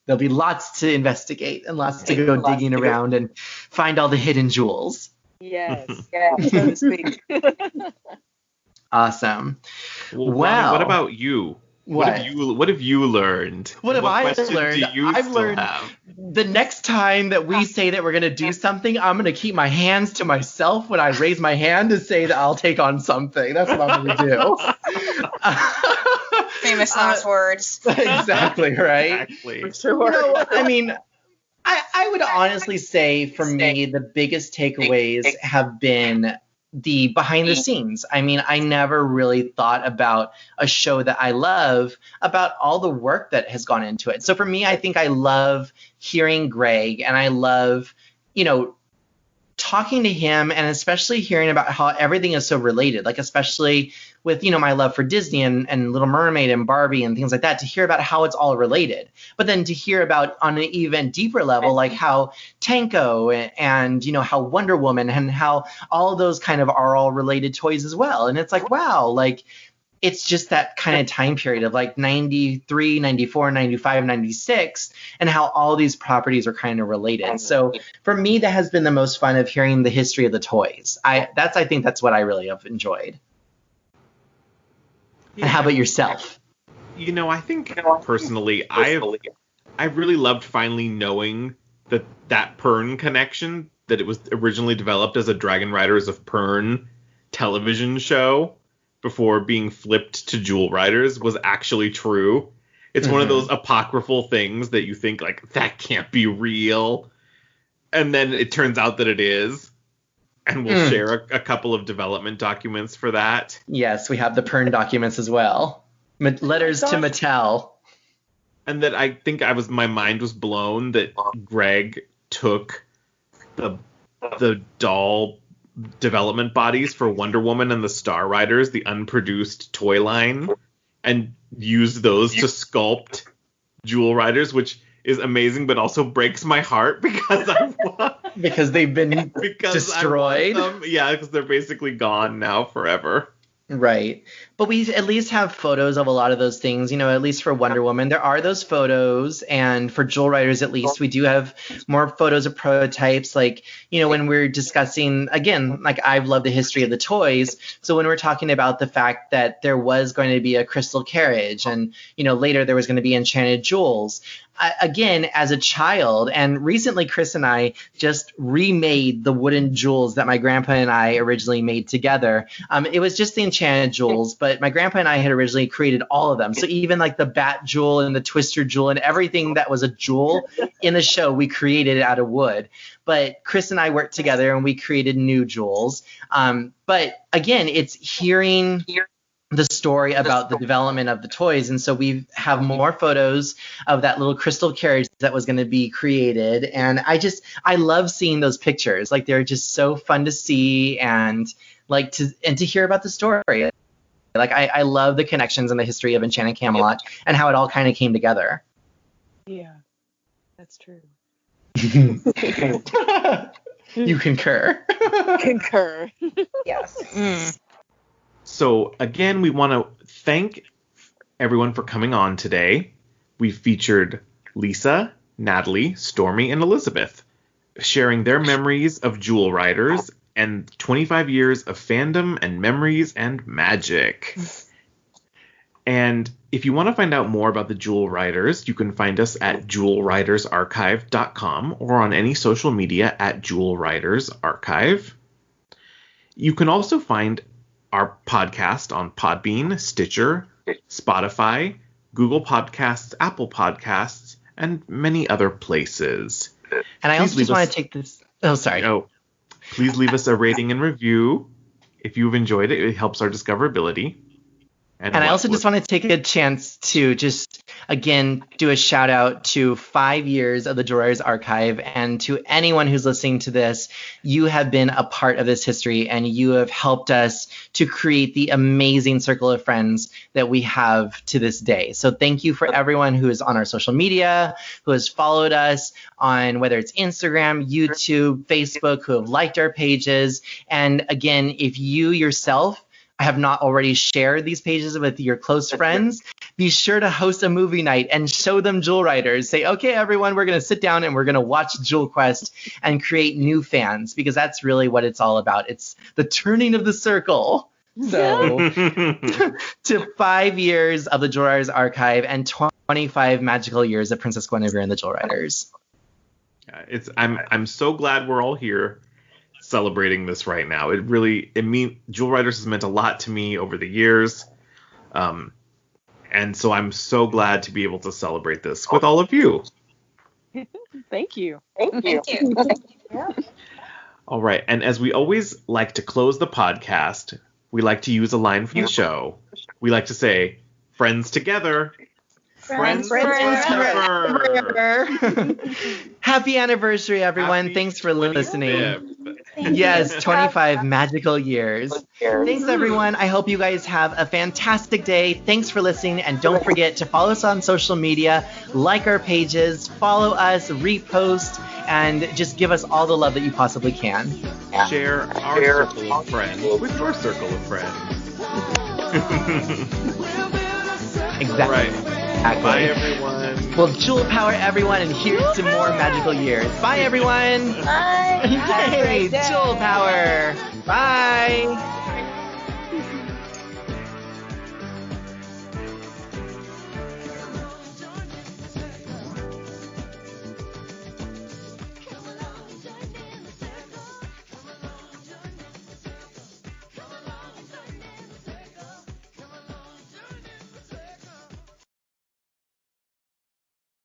S3: There'll be lots to investigate and lots to go digging around and find all the hidden jewels.
S8: Yes, so to speak.
S3: Awesome.
S2: Well,
S3: Wow.
S2: Ronnie, what about you?
S3: What?
S2: What have you learned?
S3: What have I
S2: questions
S3: learned?
S2: Do you
S3: I've
S2: still
S3: learned
S2: have?
S3: the next time that we say that we're going to do something, I'm going to keep my hands to myself when I raise my hand to say that I'll take on something. That's what I'm going to do.
S7: Famous last words.
S3: Exactly, right?
S2: Exactly.
S8: Sure.
S3: I mean, I would honestly say for me, the biggest takeaways have been the behind the scenes. I mean, I never really thought about a show that I love, about all the work that has gone into it. So for me, I think I love hearing Greg, and I love, talking to him, and especially hearing about how everything is so related, like especially with, my love for Disney and Little Mermaid and Barbie and things like that, to hear about how it's all related. But then to hear about on an even deeper level, like how Tanko and how Wonder Woman and how all those kind of are all related toys as well. And it's like, wow, like it's just that kind of time period of like 93, 94, 95, 96, and how all these properties are kind of related. So for me, that has been the most fun of hearing the history of the toys. I think that's what I really have enjoyed.
S2: Yeah.
S3: And how about yourself?
S2: I think personally, I really loved finally knowing that Pern connection, that it was originally developed as a Dragon Riders of Pern television show before being flipped to Jewel Riders, was actually true. It's one of those apocryphal things that you think, like, that can't be real. And then it turns out that it is. And we'll share a couple of development documents for that.
S3: Yes, we have the Pern documents as well. Letters to Mattel.
S2: And that I think my mind was blown that Greg took the doll development bodies for Wonder Woman and the Star Riders, the unproduced toy line, and used those to sculpt Jewel Riders, which is amazing, but also breaks my heart because
S3: because they've been destroyed.
S2: Yeah, because they're basically gone now forever.
S3: Right. But we at least have photos of a lot of those things, at least for Wonder Woman. There are those photos. And for Jewel Riders, at least, we do have more photos of prototypes. Like, when we're discussing, again, like I've loved the history of the toys. So when we're talking about the fact that there was going to be a crystal carriage and, later there was going to be enchanted jewels. Again, as a child, and recently Chris and I just remade the wooden jewels that my grandpa and I originally made together. It was just the enchanted jewels, but my grandpa and I had originally created all of them. So even like the bat jewel and the twister jewel and everything that was a jewel in the show, we created out of wood. But Chris and I worked together and we created new jewels. But again, it's hearing the story about the development of the toys. And so we have more photos of that little crystal carriage that was going to be created. And I love seeing those pictures. Like, they're just so fun to see and to hear about the story. Like, I love the connections and the history of Enchanted Camelot and how it all kind of came together.
S8: Yeah, that's true.
S3: You concur?
S8: Concur.
S6: Yes.
S2: So again, we want to thank everyone for coming on today. We featured Lisa, Natalie, Stormy, and Elizabeth sharing their memories of Jewel Riders and 25 years of fandom and memories and magic. And if you want to find out more about the Jewel Riders, you can find us at jewelridersarchive.com or on any social media at Jewel Riders Archive. You can also find our podcast on Podbean, Stitcher, Spotify, Google Podcasts, Apple Podcasts, and many other places.
S3: And I also just want to take this... Oh, sorry.
S2: Please leave us a rating and review. If you've enjoyed it, it helps our discoverability. And
S3: I also just want to take a chance to just, again, do a shout out to 5 years of the Jewel Riders Archive, and to anyone who's listening to this. You have been a part of this history, and you have helped us to create the amazing circle of friends that we have to this day. So thank you for everyone who is on our social media, who has followed us on whether it's Instagram, YouTube, Facebook, who have liked our pages. And again, if you yourself have not already shared these pages with your close friends, be sure to host a movie night and show them Jewel Riders. Say, okay, everyone, we're going to sit down and we're going to watch Jewel Quest and create new fans, because that's really what it's all about. It's the turning of the circle. So, to 5 years of the Jewel Riders archive and 25 magical years of Princess Gwenevere and the Jewel Riders.
S2: I'm so glad we're all here celebrating this right now. Jewel Riders has meant a lot to me over the years. And so I'm so glad to be able to celebrate this with all of you.
S8: Thank you.
S7: Thank you.
S2: All right. And as we always like to close the podcast, we like to use a line from the show. We like to say, friends together. Friends forever.
S3: Happy anniversary, everyone.
S2: Happy
S3: Thanks for listening.
S2: 25th.
S3: Yes, 25 magical years. Thanks, everyone. I hope you guys have a fantastic day. Thanks for listening. And don't forget to follow us on social media, like our pages, follow us, repost, and just give us all the love that you possibly can.
S2: Share our circle of friends with your circle of friends.
S3: Exactly.
S2: Right. Bye, everyone.
S3: Well, Jewel power, everyone, and here's to more magical years. Bye, everyone.
S6: Bye.
S3: Yay, Jewel power. Bye.